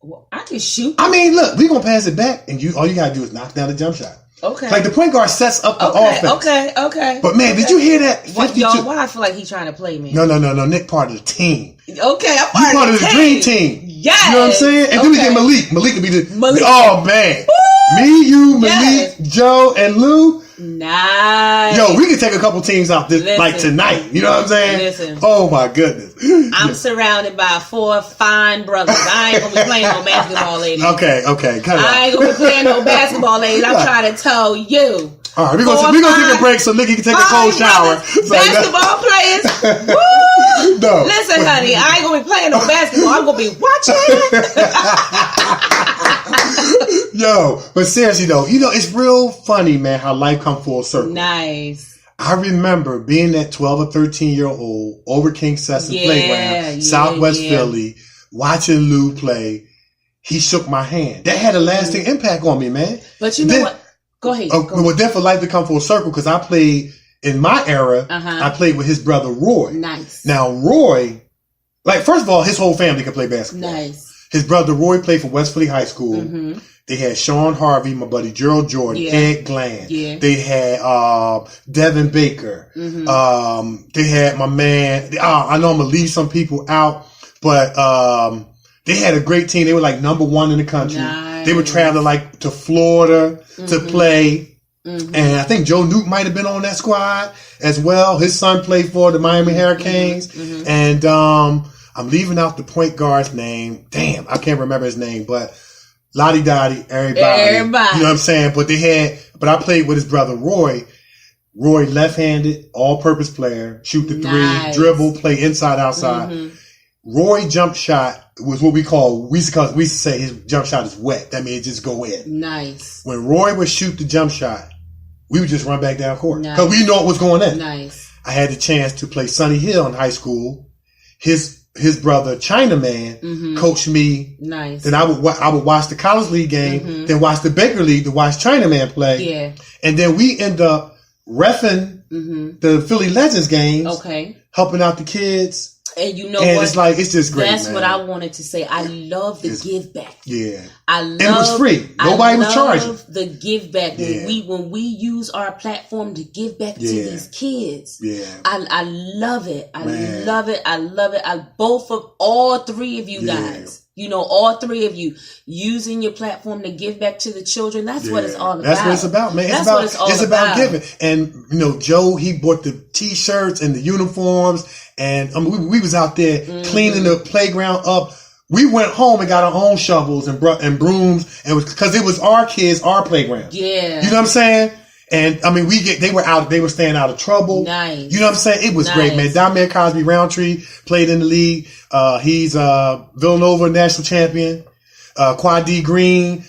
Well, I can shoot. I mean, look, we're gonna pass it back, and all you gotta do is knock down the jump shot. Okay. Like the point guard sets up the offense. Okay. But man, did you hear that? Y'all, why I feel like he's trying to play me? No. Nick part of the team. Okay, I'm part of the dream team. Yes. You know what I'm saying? And then we get Malik. Malik could be Malik. Oh man. Woo! Me, you, Malik, Joe, and Lou. Nice. Yo, we can take a couple teams out like tonight. You know what I'm saying? Listen. Oh my goodness. I'm surrounded by 4 fine brothers. I ain't gonna be playing no basketball, ladies. Okay. I ain't gonna be playing no basketball, ladies. I'm trying to tell you. All right, we're gonna take a break so Nikki can take a cold shower. Basketball players. Woo! No. Listen, honey, I ain't gonna be playing no basketball. I'm gonna be watching. Yo, but seriously though, it's real funny, man, how life come full circle. Nice. I remember being that 12 or 13-year-old over King Sesson Playground, Southwest Philly, watching Lou play. He shook my hand. That had a lasting impact on me, man. But you know what? Go ahead. Well, then for life to come full circle, because I played in my era, I played with his brother Roy. Nice. Now Roy, like first of all, his whole family could play basketball. Nice. His brother Roy played for West Philly High School. Mm-hmm. They had Sean Harvey, my buddy Gerald Jordan, Ed Glenn. Yeah. They had Devin Baker. Mm-hmm. They had my man. I know I'm gonna leave some people out, but they had a great team. They were like number 1 in the country. Nice. They would travel like to Florida to play. Mm-hmm. And I think Joe Newt might have been on that squad as well. His son played for the Miami Hurricanes. Mm-hmm. And I'm leaving out the point guard's name. Damn, I can't remember his name, but Lottie Dottie, everybody. You know what I'm saying? But I played with his brother Roy. Roy left-handed, all-purpose player, shoot the three, dribble, play inside, outside. Mm-hmm. Roy jump shot was what we used to say his jump shot is wet. That means just go in. Nice. When Roy would shoot the jump shot, we would just run back down court. Because we know it was going in. Nice. I had the chance to play Sonny Hill in high school. His brother Chinaman coached me. Nice. Then I would watch the college league game, then watch the Baker League to watch Chinaman play. Yeah. And then we end up reffing the Philly Legends games. Okay. Helping out the kids. And you know what? It's just great. That's what I wanted to say. I love the give back. Yeah. And it was free. Nobody was charging. The give back. Yeah. When we use our platform to give back to these kids. Yeah. I love it. I love it. I love it. All three of you guys. You know, all three of you using your platform to give back to the children. That's what it's all about. That's what it's about, man. It's about giving. And, you know, Joe, he bought the t-shirts and the uniforms. And we was out there cleaning the playground up. We went home and got our own shovels and brooms. And because it was our kids, our playground. Yeah. You know what I'm saying? And I mean, they were staying out of trouble. Nice. You know what I'm saying? It was great, man. Damian Cosby Roundtree played in the league. He's Villanova national champion. Quad D Green,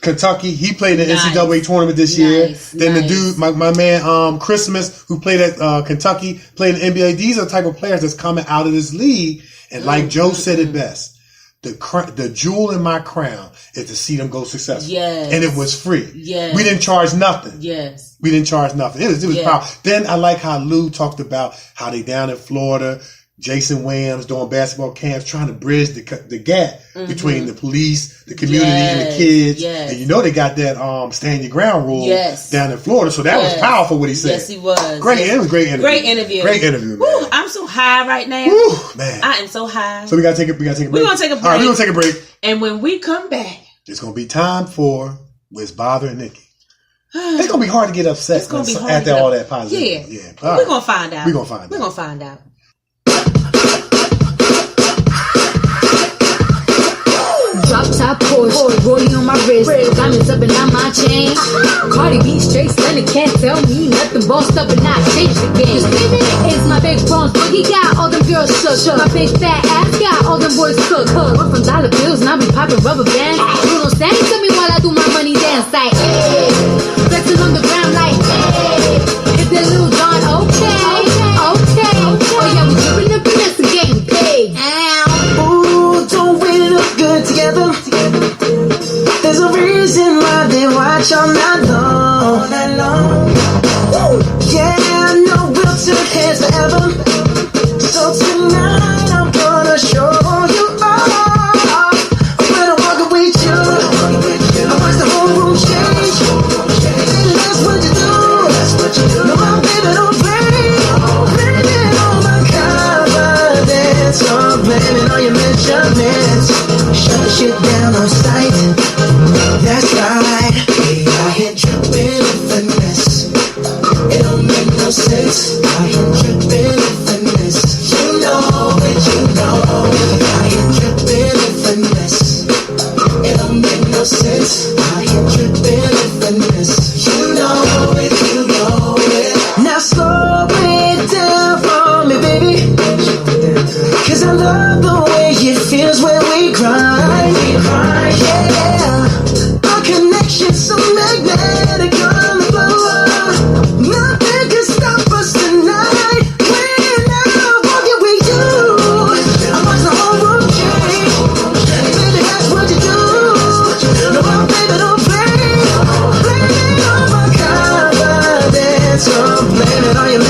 Kentucky. He played in the NCAA tournament this year. Then the dude, my man, Christmas, who played at Kentucky, played in the NBA. These are the type of players that's coming out of this league. And like Joe said it best, the jewel in my crown is to see them go successful. Yes. And it was free. Yes. We didn't charge nothing. Yes. We didn't charge nothing. It was powerful. Then I like how Lou talked about how they down in Florida, Jason Williams doing basketball camps, trying to bridge the gap between the police, the community, and the kids. Yes. And you know they got that stand your ground rule down in Florida. So that was powerful what he said. Yes, he was. Great. It was a great interview. Great interview. Great interview, man. Woo, I'm so high right now. Woo, man. I am so high. So we gotta take a break. We're gonna take a break. All right, we're gonna take a break. And when we come back, it's gonna be time for What's Bothering Nikki. It's gonna be hard to get upset after all that positive. Yeah. We're gonna find out. We're gonna find out. We're gonna find out. Drop top Porsche, rolling on my wrist, diamonds up and down my chain. Cardi B straight stunning, can't tell me nothing. Bossed up and not changed the game. It's my big bronze boogie, got all them girls shook. My big fat ass got all them boys cooked. We're from dollar bills and I be popping rubber bands. Bruno sang to me while I do my money dance like, hey. Flexing on the ground like, hey. Hit that little John, okay. Oh yeah, we dripping up and that's getting paid. Ooh, don't we look good together? There's a reason why they watch all night long. Yeah, I know we'll turn heads forever. So tonight I'm gonna show you all. I'm gonna walk away with you. I watch the whole room change. Baby, that's what you do. No, my baby, don't play. Blaming all my confidence. Oh, blaming all your measurements. Shut the shit down on sight. That's right. Hey, I hit dripping with finesse. It don't make no sense. I hit dripping with finesse. You know it, you know it. I hit dripping with finesse. It don't make no sense. I hit dripping with finesse. You know it, you know it. Now slow it down for me, baby. Cause I love the way it feels when we cry. Yeah. Our connection's so magnetic on the floor. Nothing can stop us tonight. When I'm walking with you, I watch the whole room change. Baby, that's what you do. No, baby, don't play. Blame it on my confidence. Oh, blame it on your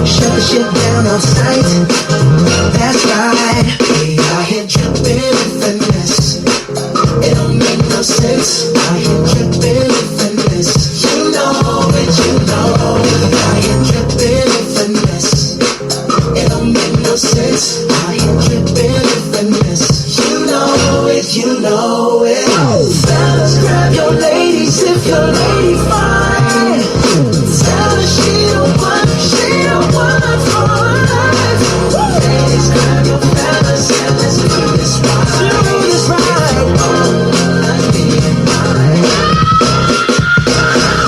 Shut the shit down on sight. That's right. We out here dripping with finesse. It don't make no sense. Out here dripping with finesse. You know it, you know. Out here dripping with finesse. It don't make no sense. Out here dripping with finesse. You know it, you know it. Fellas, grab your ladies if your lady fine. Tell her she don't want for life. Ladies, grab your fellas and let's do this right. Do this right.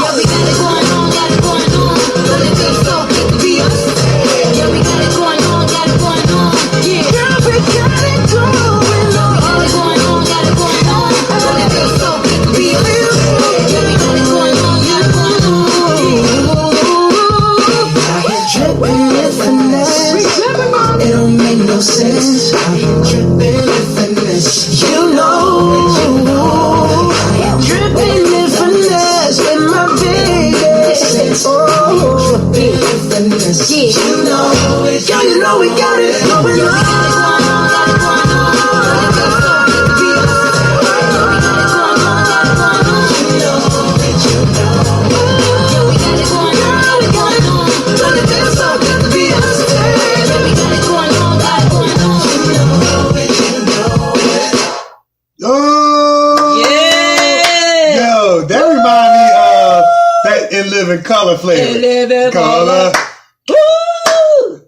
Yeah, we got it going on, got it going on. Don't it be so good to be us? Yeah, we got it going on, got it going on. Yeah, girl, we got it going on. Got it going on, got it going on. Don't it be so good to be us? Yeah, we got it going on, got it going on. Out here dripping with finesse. It don't make no sense. Out here dripping with finesse. You know it, you know. Out here dripping with finesse with my baby. Oh, dripping with finesse. You know it, girl, you know we got it going on. In Living Color flavor. In Living Color. Woo!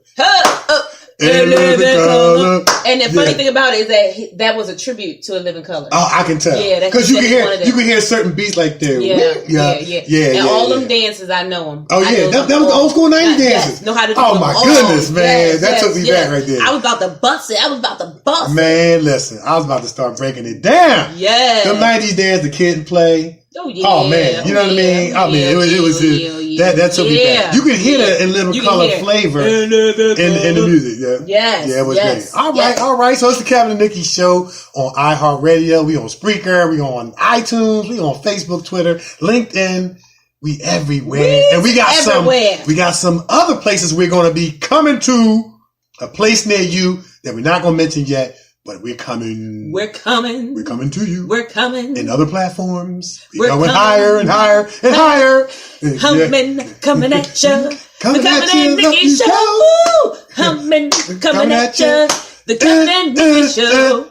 In Living Color. And the funny thing about it is that that was a tribute to In Living Color. Oh, I can tell. Yeah, because you can hear certain beats like that. Yeah. And all them dances, I know them. Oh yeah, that was the old school 90s dances. Yes, know how to do Oh them. my goodness, man, that took me back right there. I was about to bust it. Man, listen, I was about to start breaking it down. Yeah. The 90s dance, the kid and play. Oh yeah. Oh man, you know what I mean? It was that took me back. You can hear that in Living Color flavor in the music. Yeah. Yes. Yeah, it was great. All right. So it's the Kevin and Nikki Show on iHeartRadio. We on Spreaker. We on iTunes. We on Facebook, Twitter, LinkedIn. We everywhere. And we got some other places we're going to be coming to. A place near you that we're not going to mention yet. But we're coming. We're coming to you. We're coming. In other platforms. We're going higher and higher and higher. Coming at you. Coming at you. The Nikki Show. Coming at you. The Kevin and Nikki Show.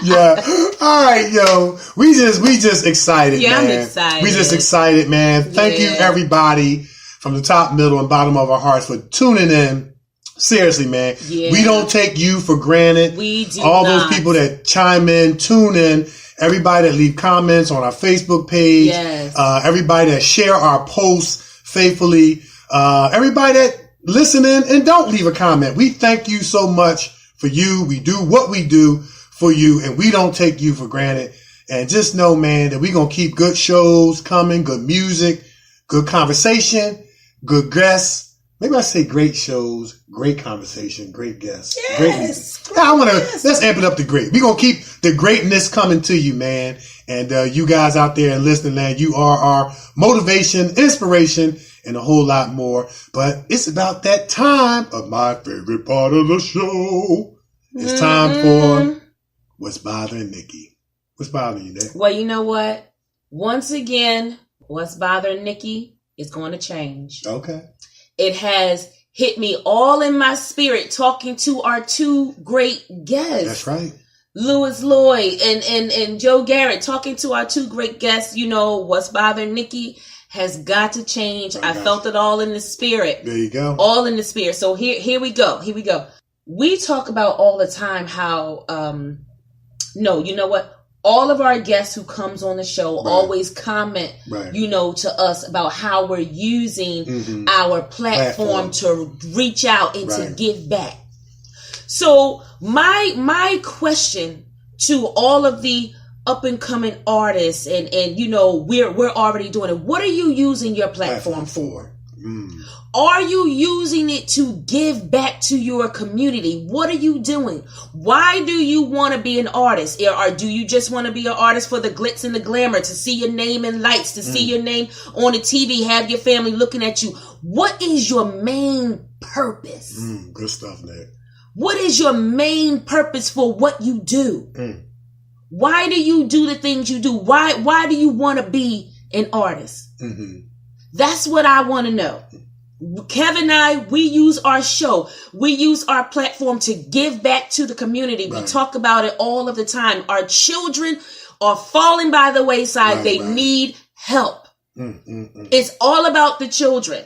Yeah. All right, yo. We just excited, man. I'm excited. We just excited, man. Thank you, everybody, from the top, middle, and bottom of our hearts for tuning in. Seriously, man. Yeah. We don't take you for granted. We do all not. Those people that chime in, tune in, everybody that leave comments on our Facebook page, everybody that share our posts faithfully, everybody that listen in and don't leave a comment. We thank you so much for you. We do what we do for you, and we don't take you for granted. And just know, man, that we're going to keep good shows coming, good music, good conversation, good guests. Maybe I say great shows, great conversation, great guests, great music. Let's amp it up to great. We're going to keep the greatness coming to you, man. And you guys out there in listening land, you are our motivation, inspiration, and a whole lot more. But it's about that time of my favorite part of the show. It's time for What's Bothering Nikki. What's bothering you, Nick? Well, you know what? Once again, What's Bothering Nikki is going to change. Okay. It has hit me all in my spirit talking to our two great guests. That's right. Lewis Lloyd and Joe Garrett, talking to our two great guests. You know, What's Bothering Nikki has got to change. I felt it all in the spirit. There you go. All in the spirit. So here we go. Here we go. We talk about all the time how, you know what? All of our guests who comes on the show always comment, to us about how we're using our platform to reach out and to give back. So my question to all of the up and coming artists and we're already doing it. What are you using your platform for? Are you using it to give back to your community? What are you doing? Why do you want to be an artist? Or do you just want to be an artist for the glitz and the glamour, to see your name in lights, to see your name on the TV, have your family looking at you? What is your main purpose? Good stuff, Nick. What is your main purpose for what you do? Why do you do the things you do? Why do you want to be an artist? That's what I want to know. Kevin and I, we use our show. We use our platform to give back to the community. We talk about it all of the time. Our children are falling by the wayside. They need help. It's all about the children,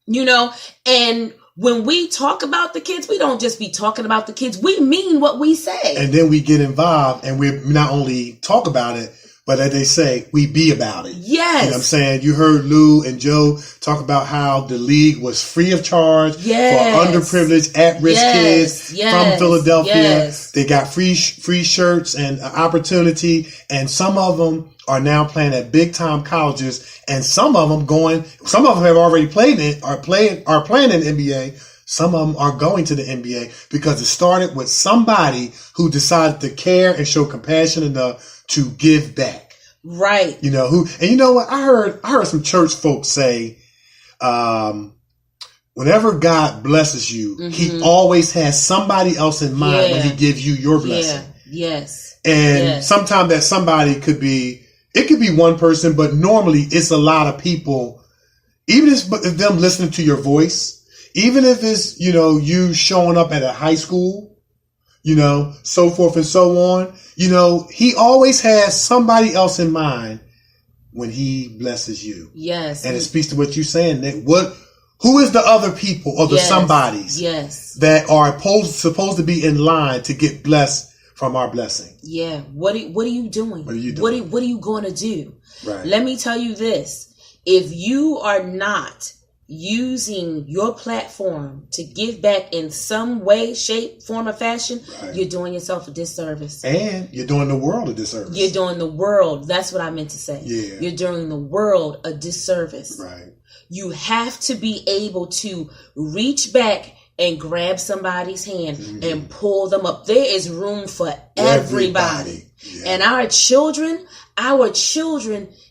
you know, and when we talk about the kids, we don't just be talking about the kids. We mean what we say. And then we get involved and we not only talk about it, but as they say, we be about it. Yes. You know what I'm saying? You heard Lou and Joe talk about how the league was free of charge for underprivileged, at-risk kids from Philadelphia. They got free shirts and opportunity. And some of them are now playing at big-time colleges. And some of them have already played it, are playing in the NBA. Some of them are going to the NBA because it started with somebody who decided to care and show compassion enough to give back. Right. You know, and you know what? I heard some church folks say, whenever God blesses you, he always has somebody else in mind when he gives you your blessing. And sometimes that somebody could be one person, but normally it's a lot of people, even if them listening to your voice, even if it's, you know, you showing up at a high school, you know, so forth and so on. You know, he always has somebody else in mind when he blesses you. Yes. And it speaks to what you're saying, Nick. Who is the other people or the somebodies that are supposed to be in line to get blessed from our blessing? Yeah. What are you doing? What are you doing? What are you going to do? Right. Let me tell you this. If you are not using your platform to give back in some way, shape, form, or fashion, you're doing yourself a disservice. And you're doing the world a disservice. You're doing the world. That's what I meant to say. Yeah. You're doing the world a disservice. Right. You have to be able to reach back and grab somebody's hand and pull them up. There is room for everybody. Yeah. And our children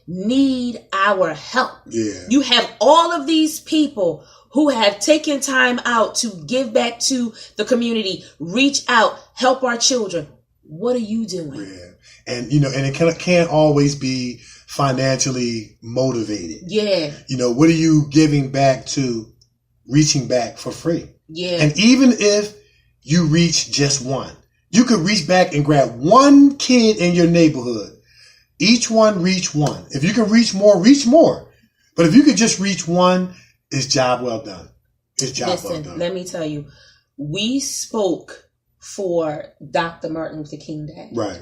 need our help. Yeah. You have all of these people who have taken time out to give back to the community, reach out, help our children. What are you doing? Yeah. And, you know, and it can't always be financially motivated. Yeah. You know, what are you giving back to, reaching back for free? Yeah. And even if you reach just one, you could reach back and grab one kid in your neighborhood. Each one reach one. If you can reach more, reach more. But if you could just reach one, it's job well done. Listen, let me tell you, we spoke for Dr. Martin Luther King Day. Right.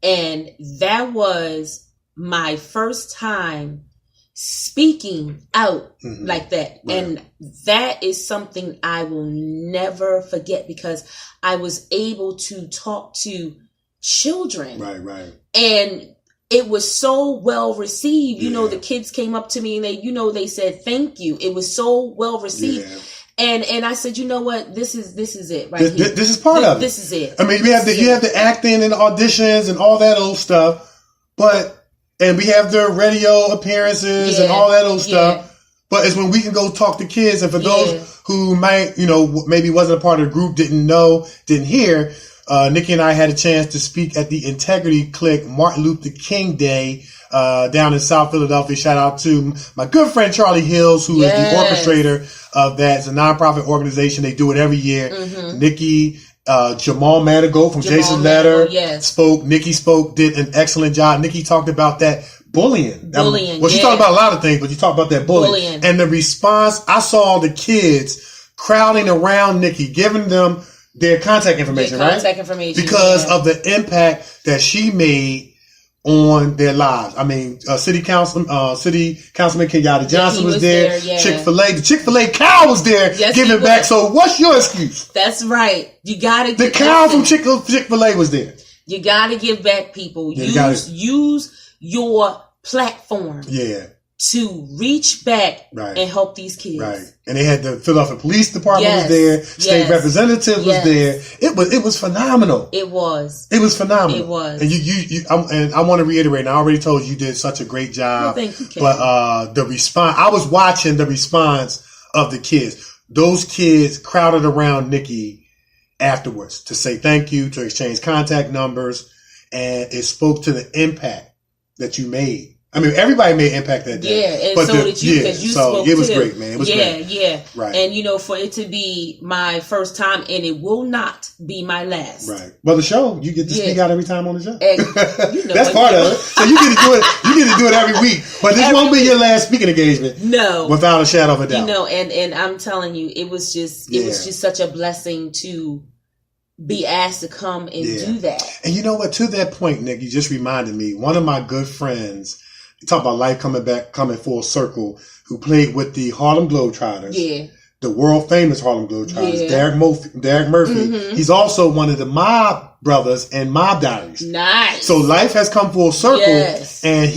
And that was my first time speaking out like that. Right. And that is something I will never forget because I was able to talk to children. Right. And it was so well received. You know, the kids came up to me and they said, thank you. It was so well received. Yeah. And I said, you know what? This is it right here. This is part of it. This is it. I mean, you have the acting and the auditions and all that old stuff, and we have the radio appearances and all that old stuff. But it's when we can go talk to kids. And for those who might, you know, maybe wasn't a part of the group, didn't hear, Nikki and I had a chance to speak at the Integrity Click Martin Luther King Day down in South Philadelphia. Shout out to my good friend Charlie Hills, who is the orchestrator of that. It's a nonprofit organization. They do it every year. Nikki, Jamal Madigo from Jason's Letter spoke. Nikki spoke, did an excellent job. Nikki talked about that bullying. She talked about a lot of things, but you talked about that bullying. And the response, I saw the kids crowding around Nikki, giving them their contact information, because of the impact that she made on their lives. I mean, City Councilman Kenyatta Johnson was there. Chick-fil-A, the Chick-fil-A cow was there giving back. So what's your excuse? That's right. You gotta. The cow from Chick-fil-A was there. You gotta give back, people. Use your platform. to reach back Right. and help these kids. Right. And they had the Philadelphia Police Department was there. State representative was there. It was phenomenal. It was phenomenal. It was. And I want to reiterate, and I already told you did such a great job. Well, thank you, Ken. But the response, I was watching the response of the kids. Those kids crowded around Nikki afterwards to say thank you, to exchange contact numbers, and it spoke to the impact that you made. I mean, everybody made impact that day. Yeah, and so did you, because you spoke it was to them. great, man. It was great. Yeah. Right. And, for it to be my first time, and it will not be my last. Right. Well, the show, you get to speak out every time on the show. And, that's part of it. So you get to do it. You get to do it every week. But this won't be your last speaking engagement. No. Without a shadow of a doubt. And I'm telling you, it was just such a blessing to be asked to come and do that. And you know what? To that point, Nick, you just reminded me. One of my good friends, you talk about life coming full circle, who played with the Harlem Globetrotters. Yeah. The world famous Harlem Globetrotters. Yeah. Derek Murphy. Mm-hmm. He's also one of the Mob brothers in Mob Diaries. Nice. So life has come full circle. Yes. And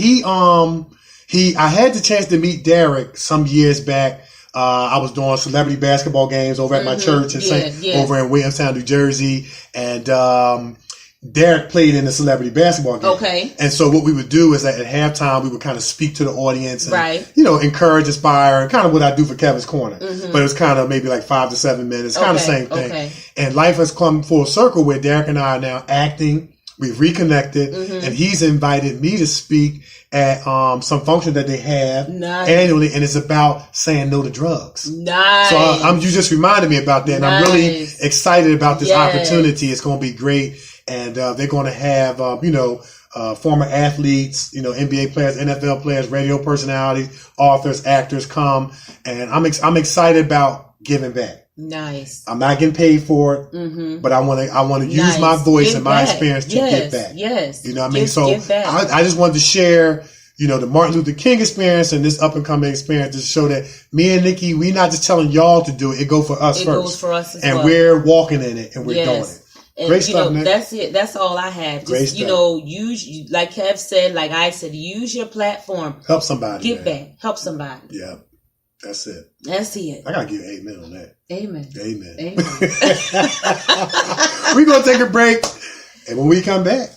I had the chance to meet Derek some years back. I was doing celebrity basketball games over at my church over in Williamstown, New Jersey. And, Derek played in the celebrity basketball game. Okay. And so what we would do is that at halftime, we would kind of speak to the audience and, encourage, inspire, and kind of what I do for Kevin's Corner. Mm-hmm. But it was kind of maybe like 5 to 7 minutes, kind of same thing. Okay. And life has come full circle where Derek and I are now acting. We've reconnected, and he's invited me to speak at some function that they have annually, and it's about saying no to drugs. Nice. So you just reminded me about that, and I'm really excited about this opportunity. It's going to be great. And they're going to have, former athletes, NBA players, NFL players, radio personalities, authors, actors come. And I'm excited about giving back. Nice. I'm not getting paid for it, but I want to use my voice and my experience to give back. Yes. You know what I mean? So I just wanted to share, the Martin Luther King experience and this up and coming experience to show that me and Nikki, we not just telling y'all to do it. It goes for us first. It goes for us as well. And we're walking in it and we're doing it. And great stuff, man. That's it. That's all I have. Just, use, like Kev said, like I said, use your platform. Help somebody. Give back. Help somebody. Yeah. That's it. That's it. I gotta give amen on that. Amen. Amen. We're gonna take a break. And when we come back,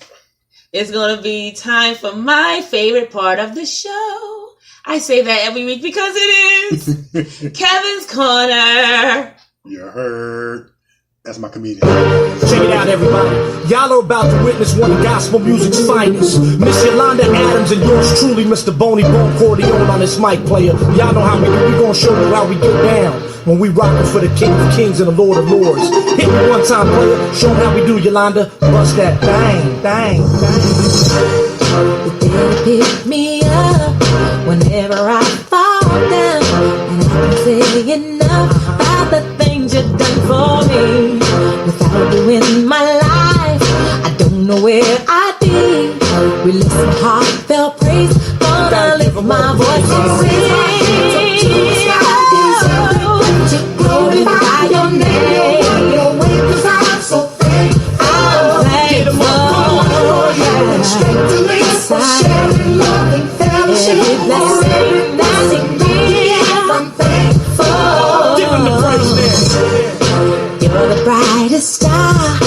it's gonna be time for my favorite part of the show. I say that every week because it is Kevin's Corner. You heard. That's my comedian. Check it out, everybody. Y'all are about to witness one of gospel music's finest. Miss Yolanda Adams and yours truly, Mr. Boney Bone Corleone on this mic player. Y'all know how we do. We gonna show you how we get down when we rockin' for the King of Kings and the Lord of Lords. Hit me one time, player. Show 'em how we do, Yolanda. Bust that bang, bang, bang. They pick me up whenever I fall down, and I can say enough about the things you've done for me. Without you in my life, I don't know where I'd be. Release some heartfelt praise, gonna lift my voice and sing. To glorify your name. Your way, 'cause I'm so thankful. I'm thankful. Strength to live for sharing love and fellowship. Every blessing that's in me, I'm thankful. You're the brightest star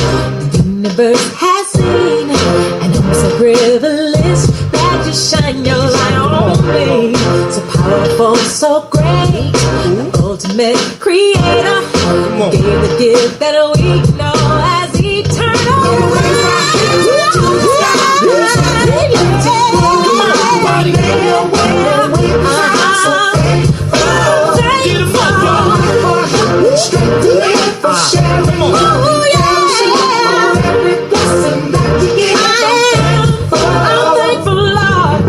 the universe has seen, and I'm so privileged that you shine your light on me. So powerful, so great, the ultimate creator gave the gift that we know as eternal. Strength to live for sharing. Oh, yeah. Every blessing that you give. I'm thankful, Lord.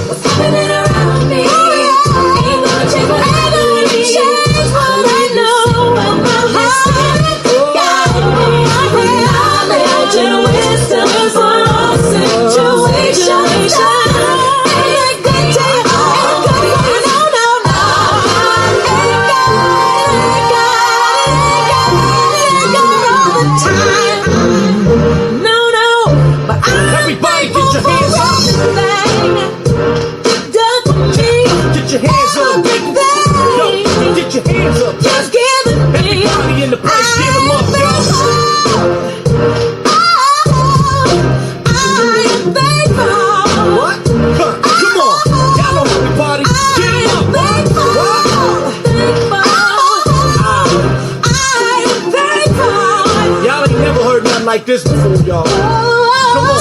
What's happening around me? Ain't gonna change what I know. Change what I know. And my heart, God. like this before, y'all. Come on.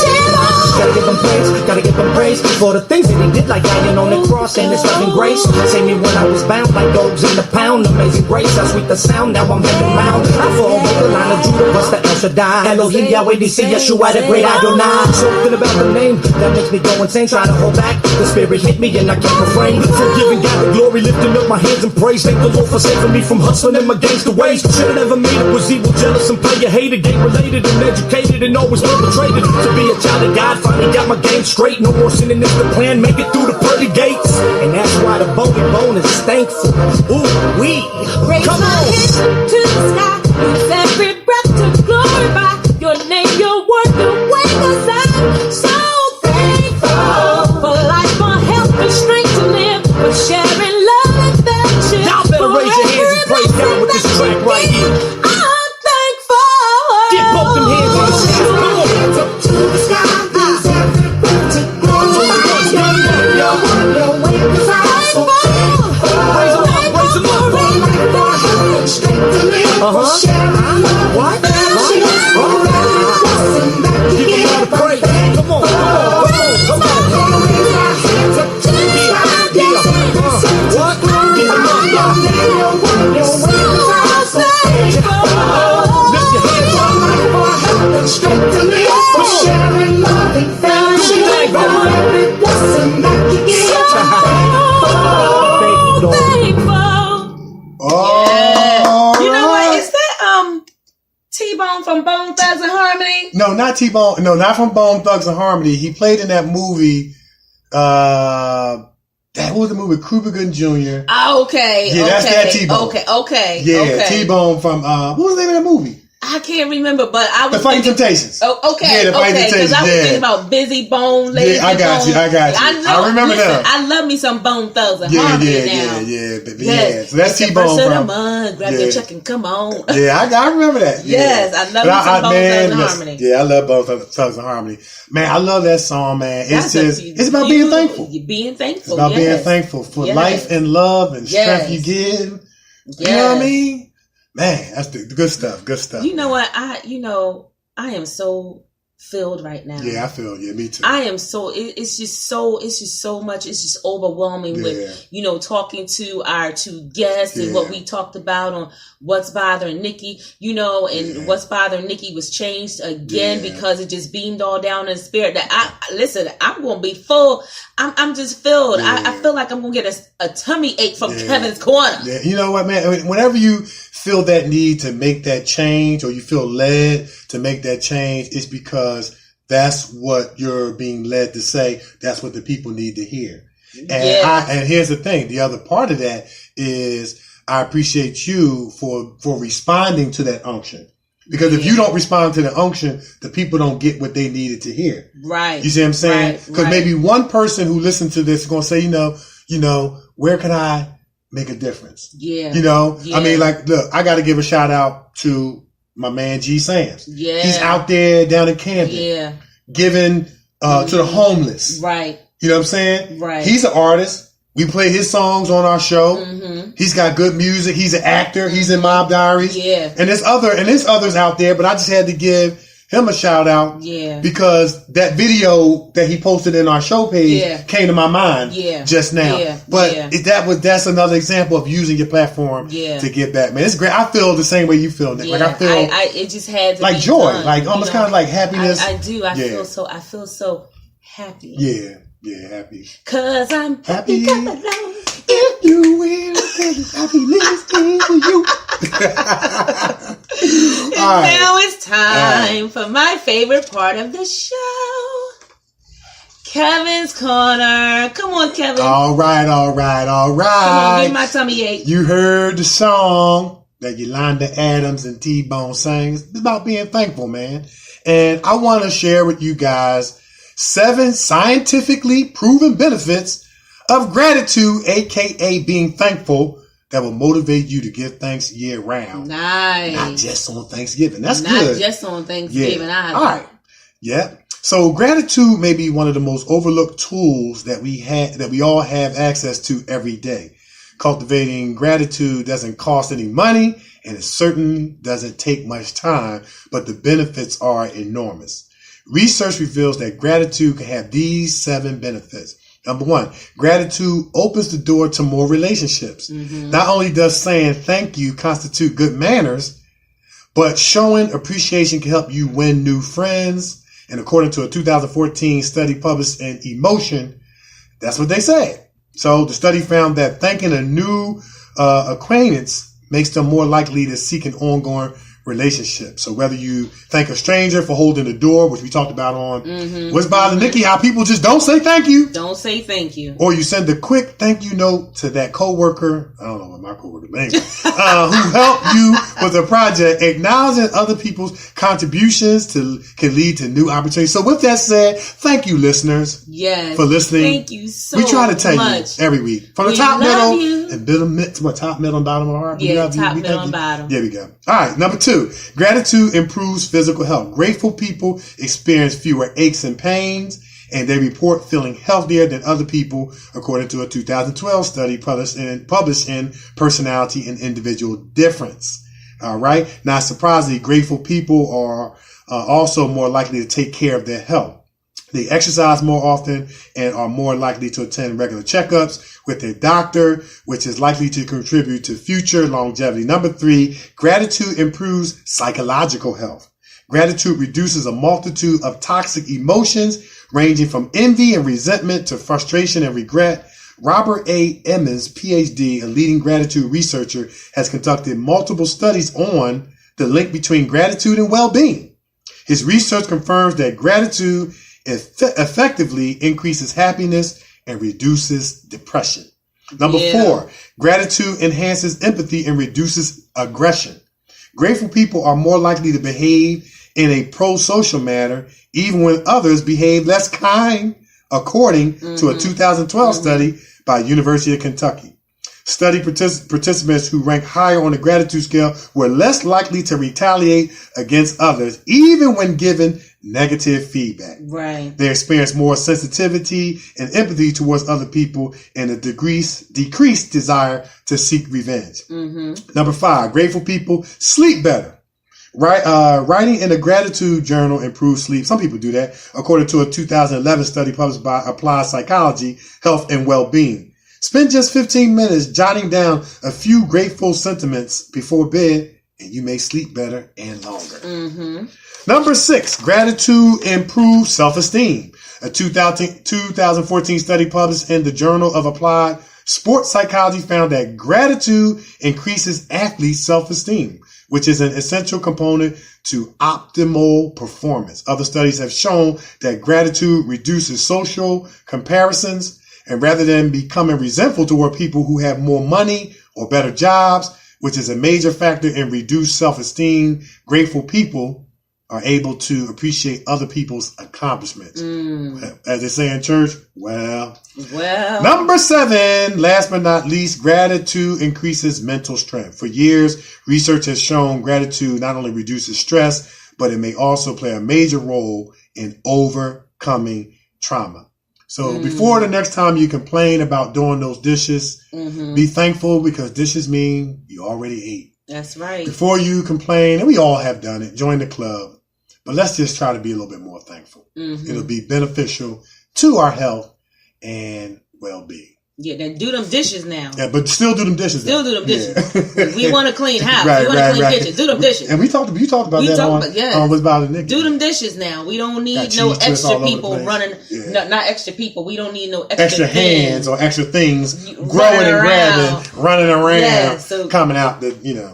Gotta give them praise for the things that he did, like dying on the cross and his loving grace. Save me when I was bound like dogs in the pound. Amazing grace, how sweet the sound. Now I'm heading round. I fall with the line of Judah, what's the El Shaddai? Elohim, Yahweh, DC, Yeshua, the great Adonai. Something about the name that makes me go insane. Try to hold back, the spirit hit me and I can't refrain. Forgiving God the glory, lifting up my hands and praise. Thank the Lord for saving me from hustling them against the ways. Should've never made it, was evil, jealous, and player hated. Game related and educated and always perpetrated. To be a child of God, finally got my game straight. No more sinning is the plan, make it through the pearly gates. And that's why the bone is thankful. Ooh, we Raise come my on. hands to the sky. Use every breath to glorify your name, your word, the way, 'cause I'm so thankful for life, for health and strength to live, for sharing love and affection. Y'all better raise your hands and praise God with this track right here. I'm thankful. Get both them hands on the sky. Come on. To the sky, use every breath to glorify your name, your word, your way, 'cause I'm so thankful. Praise the Lord, praise the Lord. For life, for health and strength to live, for sharing love What? and affection. For every blessing that you Give him all give, the praise. Come on, come on, come on, come on. raise our hands up to the sky. Yeah. What? Give him all the Your name, your word, your way, 'cause I'm so thankful. Lift your hands up. For health and strength to live, for sharing love and affection. For every blessing that you give, I'm thankful. Oh, You know what? alright. Is that T-Bone from Bone Thugs and Harmony? No, not T-Bone. No, not from Bone Thugs and Harmony. He played in that movie. That was the movie Kruger Jr. Okay. Yeah, that's that T-Bone. Okay. Yeah, Okay. T-Bone from what was the name of that movie? I can't remember, but I was The Fighting thinking, Temptations. Oh, okay. Yeah, the Fighting Because I was Temptations, thinking about Busy Bone, Lazy Yeah, I got Bone. you. I remember that. I love me some Bone Thugs and Yeah, Harmony yeah, now. yeah. But Yes. yeah. So that's It's the T-Bone first of the from. month. Grab your check and come on. Yeah, I remember that. Yeah. Yes, I love But me some Bone Thugs and listen, Harmony. Yeah, I love Bone Thugs and Harmony. Man, I love that song, man. It's it's about being thankful. You're being thankful. It's about being yes. thankful for Yes. life and love and strength Yes. you give. Yes. You know what I mean? Man, that's the good stuff. Good stuff. You know what? I am so filled right now. Yeah, I feel. Yeah, me too. I am so. It's just so much. It's just overwhelming with talking to our two guests and what we talked about on What's Bothering Nikki. And What's Bothering Nikki was changed again because it just beamed all down in spirit. That I'm gonna be full. I'm just filled. Yeah. I feel like I'm gonna get a tummy ache from Kevin's corner. Yeah, you know what, man? I mean, whenever you feel that need to make that change, or you feel led to make that change, it's because that's what you're being led to say. That's what the people need to hear. And here's the thing. The other part of that is I appreciate you for responding to that unction. Because if you don't respond to the unction, the people don't get what they needed to hear. Right. You see what I'm saying? Because maybe one person who listened to this is going to say, you know, where can I make a difference? Yeah. I mean, like, look, I got to give a shout out to my man G Sam's. Yeah. He's out there down in Camden. Yeah. Giving to the homeless. Right. You know what I'm saying? Right. He's an artist. We play his songs on our show. Mm-hmm. He's got good music. He's an actor. He's in Mob Diaries. Yeah. And there's others out there, but I just had to give him a shout out. Yeah. Because that video that he posted in our show page came to my mind just now. Yeah. But that's another example of using your platform to get back, man. It's great. I feel the same way you feel, Nick. Yeah. Like I feel it just had to like be joy, done, like almost kind of like happiness. I do. I feel so happy. Yeah. Yeah, happy. 'Cause I'm happy. If you will, happiness is for you. And now it's time for my favorite part of the show. Kevin's Corner. Come on, Kevin. All right. Come on, give my tummy ache. You heard the song that Yolanda Adams and T-Bone sang. It's about being thankful, man. And I want to share with you guys 7 scientifically proven benefits of gratitude, aka being thankful, that will motivate you to give thanks year round. Nice. Not just on Thanksgiving. That's good. Not just on Thanksgiving. Yeah. All right. Yeah. So gratitude may be one of the most overlooked tools that we all have access to every day. Cultivating gratitude doesn't cost any money, and it certainly doesn't take much time, but the benefits are enormous. Research reveals that gratitude can have these 7 benefits. Number 1, gratitude opens the door to more relationships. Not only does saying thank you constitute good manners, but showing appreciation can help you win new friends. And according to a 2014 study published in Emotion, that's what they said. So the study found that thanking a new acquaintance makes them more likely to seek an ongoing relationship. So whether you thank a stranger for holding the door, which we talked about on What's Bothering Nikki, how people just don't say thank you. Don't say thank you. Or you send a quick thank you note to that coworker, I don't know what my coworker's name is, who helped you with a project. Acknowledging other people's contributions can lead to new opportunities. So with that said, thank you, listeners, for listening. Thank you so much. We try to tell you every week. From the top, middle, and top, middle, and bottom of our heart. Yeah, top, middle, and bottom. There we go. All right, number 2. Gratitude improves physical health. Grateful people experience fewer aches and pains, and they report feeling healthier than other people, according to a 2012 study published in Personality and Individual Difference. All right. Not surprisingly, grateful people are also more likely to take care of their health. They exercise more often and are more likely to attend regular checkups with their doctor, which is likely to contribute to future longevity. Number 3, gratitude improves psychological health. Gratitude reduces a multitude of toxic emotions, ranging from envy and resentment to frustration and regret. Robert A. Emmons, PhD, a leading gratitude researcher, has conducted multiple studies on the link between gratitude and well-being. His research confirms that gratitude effectively increases happiness and reduces depression. Number 4, gratitude enhances empathy and reduces aggression. Grateful people are more likely to behave in a pro-social manner, even when others behave less kind, according to a 2012 study by University of Kentucky. Study participants who rank higher on the gratitude scale were less likely to retaliate against others, even when given negative feedback. Right. They experience more sensitivity and empathy towards other people and a decreased desire to seek revenge. Number 5, grateful people sleep better. Writing in a gratitude journal improves sleep. Some people do that, according to a 2011 study published by Applied Psychology, Health and Well-Being. Spend just 15 minutes jotting down a few grateful sentiments before bed, and you may sleep better and longer. Number 6, gratitude improves self-esteem. A 2014 study published in the Journal of Applied Sports Psychology found that gratitude increases athletes' self-esteem, which is an essential component to optimal performance. Other studies have shown that gratitude reduces social comparisons, and rather than becoming resentful toward people who have more money or better jobs, which is a major factor in reduced self-esteem, grateful people are able to appreciate other people's accomplishments. As they say in church, well. Number 7, last but not least, gratitude increases mental strength. For years, research has shown gratitude not only reduces stress, but it may also play a major role in overcoming trauma. So before the next time you complain about doing those dishes, be thankful, because dishes mean you already ate. That's right. Before you complain, and we all have done it, join the club. But let's just try to be a little bit more thankful. It'll be beneficial to our health and well-being. Yeah, then do them dishes now. Yeah, but still do them dishes. Still do them dishes. Yeah. We want a clean house. We want to clean dishes. Do them dishes. And you talked about that on What's Bothering Nikki. Do them dishes now. We don't need no extra people running. No, not extra people. We don't need no extra hands or extra things growing and grabbing, running around, coming out.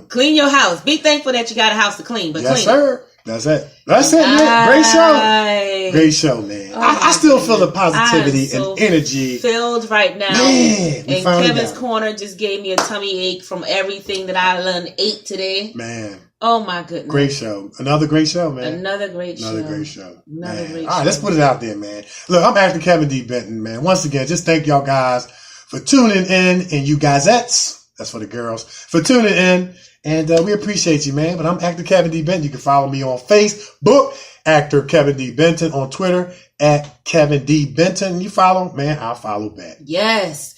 Clean your house. Be thankful that you got a house to clean. But yes, clean sir. That's it. That's it, man. Great show. Great show, man. I still feel the positivity and energy. Filled right now. Man, and Kevin's Corner just gave me a tummy ache from everything that I done ate today. Man. Oh my goodness. Great show. Another great show, man. Another great show. All right, let's put it out there, man. Look, I'm actor-Kevin-d-Benton, man. Once again, just thank y'all guys for tuning in, and you guys-ettes, that's for the girls, for tuning in. And we appreciate you, man. But I'm actor-Kevin-d-Benton. You can follow me on Facebook, actor-Kevin-d-Benton, on Twitter, @Kevin-d-Benton. You follow, man, I'll follow back. Yes.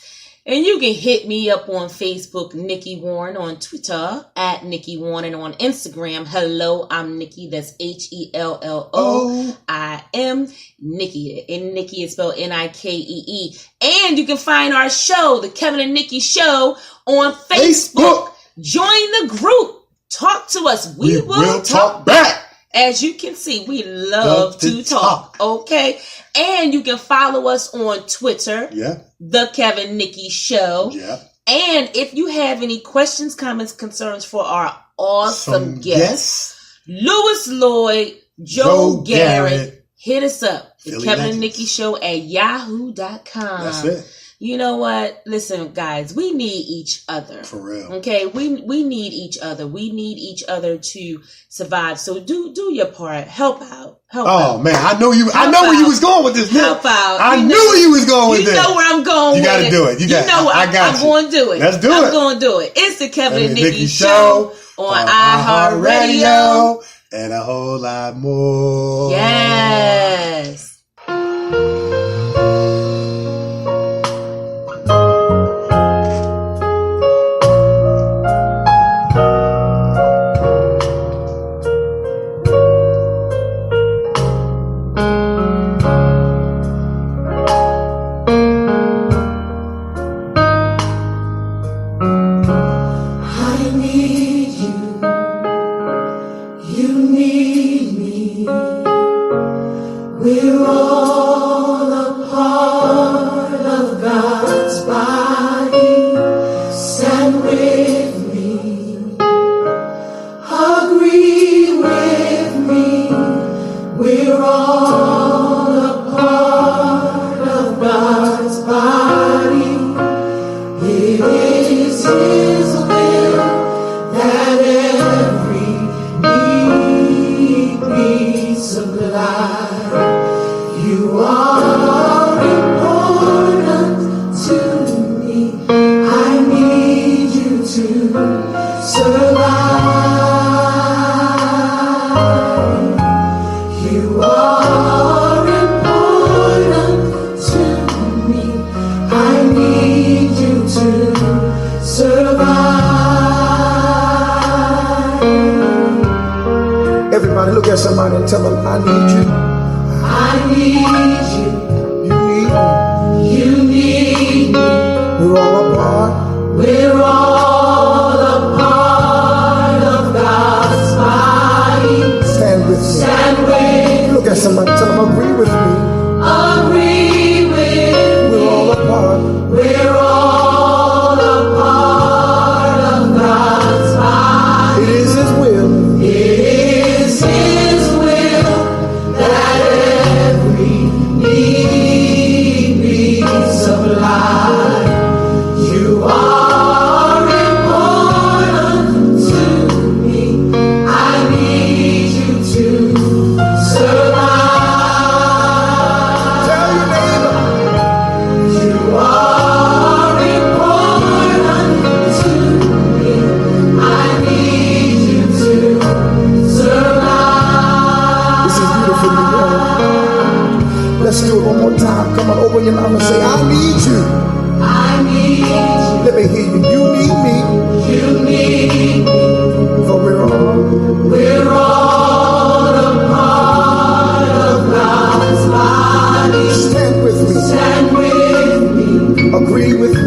And you can hit me up on Facebook, Nikee Warren, on Twitter, at Nikee Warren, and on Instagram, hello, I'm Nikee, that's HELLO. I am Nikee, and Nikee is spelled Nikee. And you can find our show, the Kevin and Nikee Show, on Facebook. Join the group. Talk to us. We will talk back. As you can see, we love to talk. Okay. And you can follow us on Twitter. Yeah. The Kevin-Nikee Show. Yeah. And if you have any questions, comments, concerns for our awesome guests, Lewis Lloyd, Joe Garrett, hit us up. The Kevin and Nikee Show at yahoo.com. That's it. You know what? Listen, guys, we need each other. For real. Okay? We need each other. We need each other to survive. So do your part. Help out. Help man, I know you. I know where you was going with this. Help out. I knew where you was going with this. You know where I'm going with it. You got to do it. You know what? I'm going to do it. Let's do it. I'm going to do it. It's the Kevin and Nikee Show on iHeartRadio. And a whole lot more. Yes. Everybody look at somebody and tell them, I need you. I need you. You need me. You need me. We're all a part. We're all a part of God's body. Stand with me. Stand with Look at somebody, tell them, agree with me. Agree with me. We're all a part. We're all a part of God's body. It is His will. It is His will that every need be supplied. You are important to me. I need you to survive. Tell your neighbor. You are important to me. I need you to survive. This is beautiful, you know. Let's do it one more time. Come on, open your mouth and say, I need you. I need you. Let me hear you. You need me. You need me. For we're all a part of God's body. stand with me. Stand with me. Agree with me.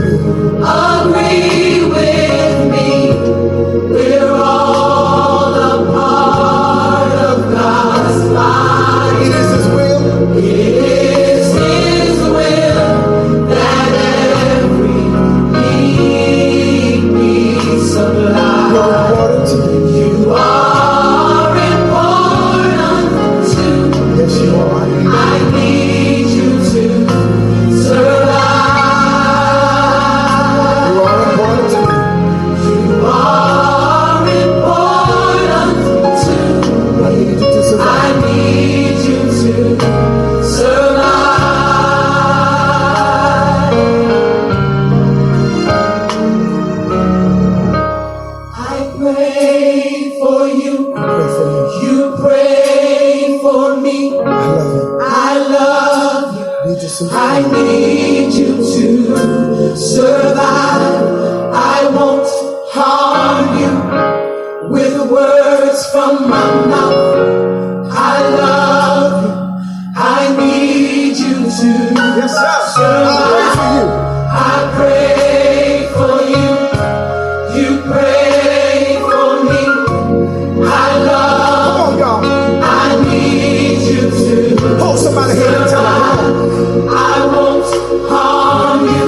Agree with me. We're all a part of God's body. It is His will. It is His will that every need be supplied. You're important to me. You are important to me. Yes, you are. I need you to survive. You are important to me. You are important to I me. need you to I survive. need you to survive. I pray for you. Pray for me. You pray for me. I love you. I love you. Need you to I survive. need you to survive. with words from my mouth. I love you. I need you to. Yes, sir. Survive. I pray for you. You pray for me. I love. Come on, y'all. I need you to. Hold somebody here and tell them. I won't harm you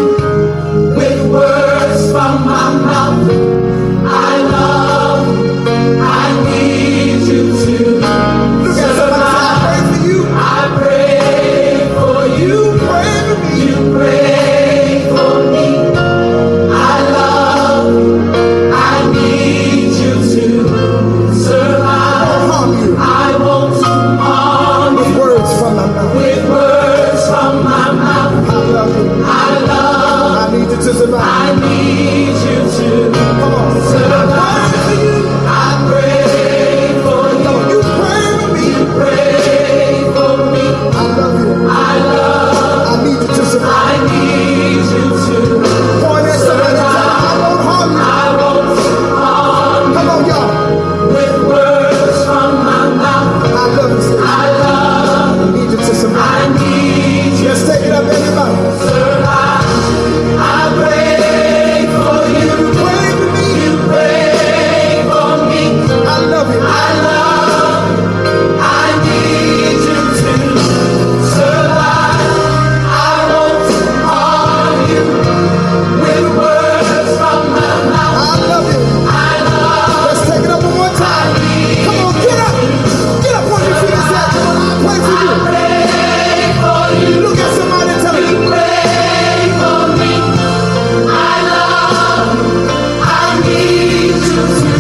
with words from my mouth. I love. I need you to. Look at somebody. I pray for you. I pray for you. You pray for me. You pray for me. I love. I need you to survive. Harm you. I won't harm With you words from my mouth. with words from my mouth. I love you. I love. I need you to survive. I need you to Come on. survive. I pray for you. Come on. You pray for me. Pray for me. I love you. I love. I need you to survive. I need you to. Point at somebody and tell them I won't harm you. I won't harm Come on, y'all. with words from my mouth. I love you, sis. I love. I need you to survive. I need you Let's take it up, everybody. to survive. I pray for you. Pray for me. You pray for me. I love you. I love. I need you to survive. I won't harm you with words from my mouth. I love you. I love. Let's take it up one more time. Come on, get up. Get up on your feet and say, come on, I pray for you. Pray for you. Look at somebody and tell them, Pray for me. I love. I need you to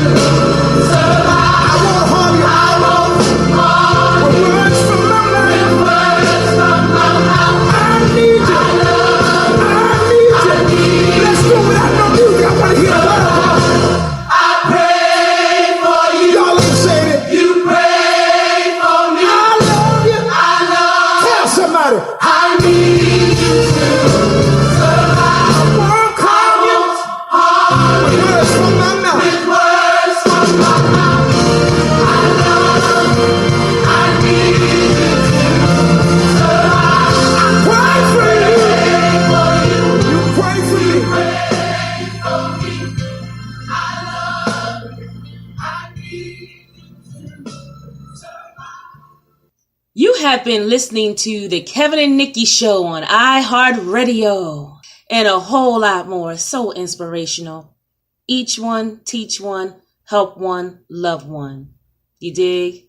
survive. I won't harm you. I won't harm With you words from my mouth. with words from my mouth. I need you. I love. I need you. Let's go without no music. I want to hear the word. I pray for you. Y'all ain't saying it. You pray for me. I love you. I love. Tell somebody. I need you to survive. I won't I harm you. won't harm With you words from my mouth. with words from my mouth. I love. I need you to survive. Pray for you. Pray for you. You pray for me. Pray for me. I love. I need you to survive. You have been listening to the Kevin and Nikki Show on iHeartRadio and a whole lot more. So inspirational. Each one, teach one, help one, love one. You dig?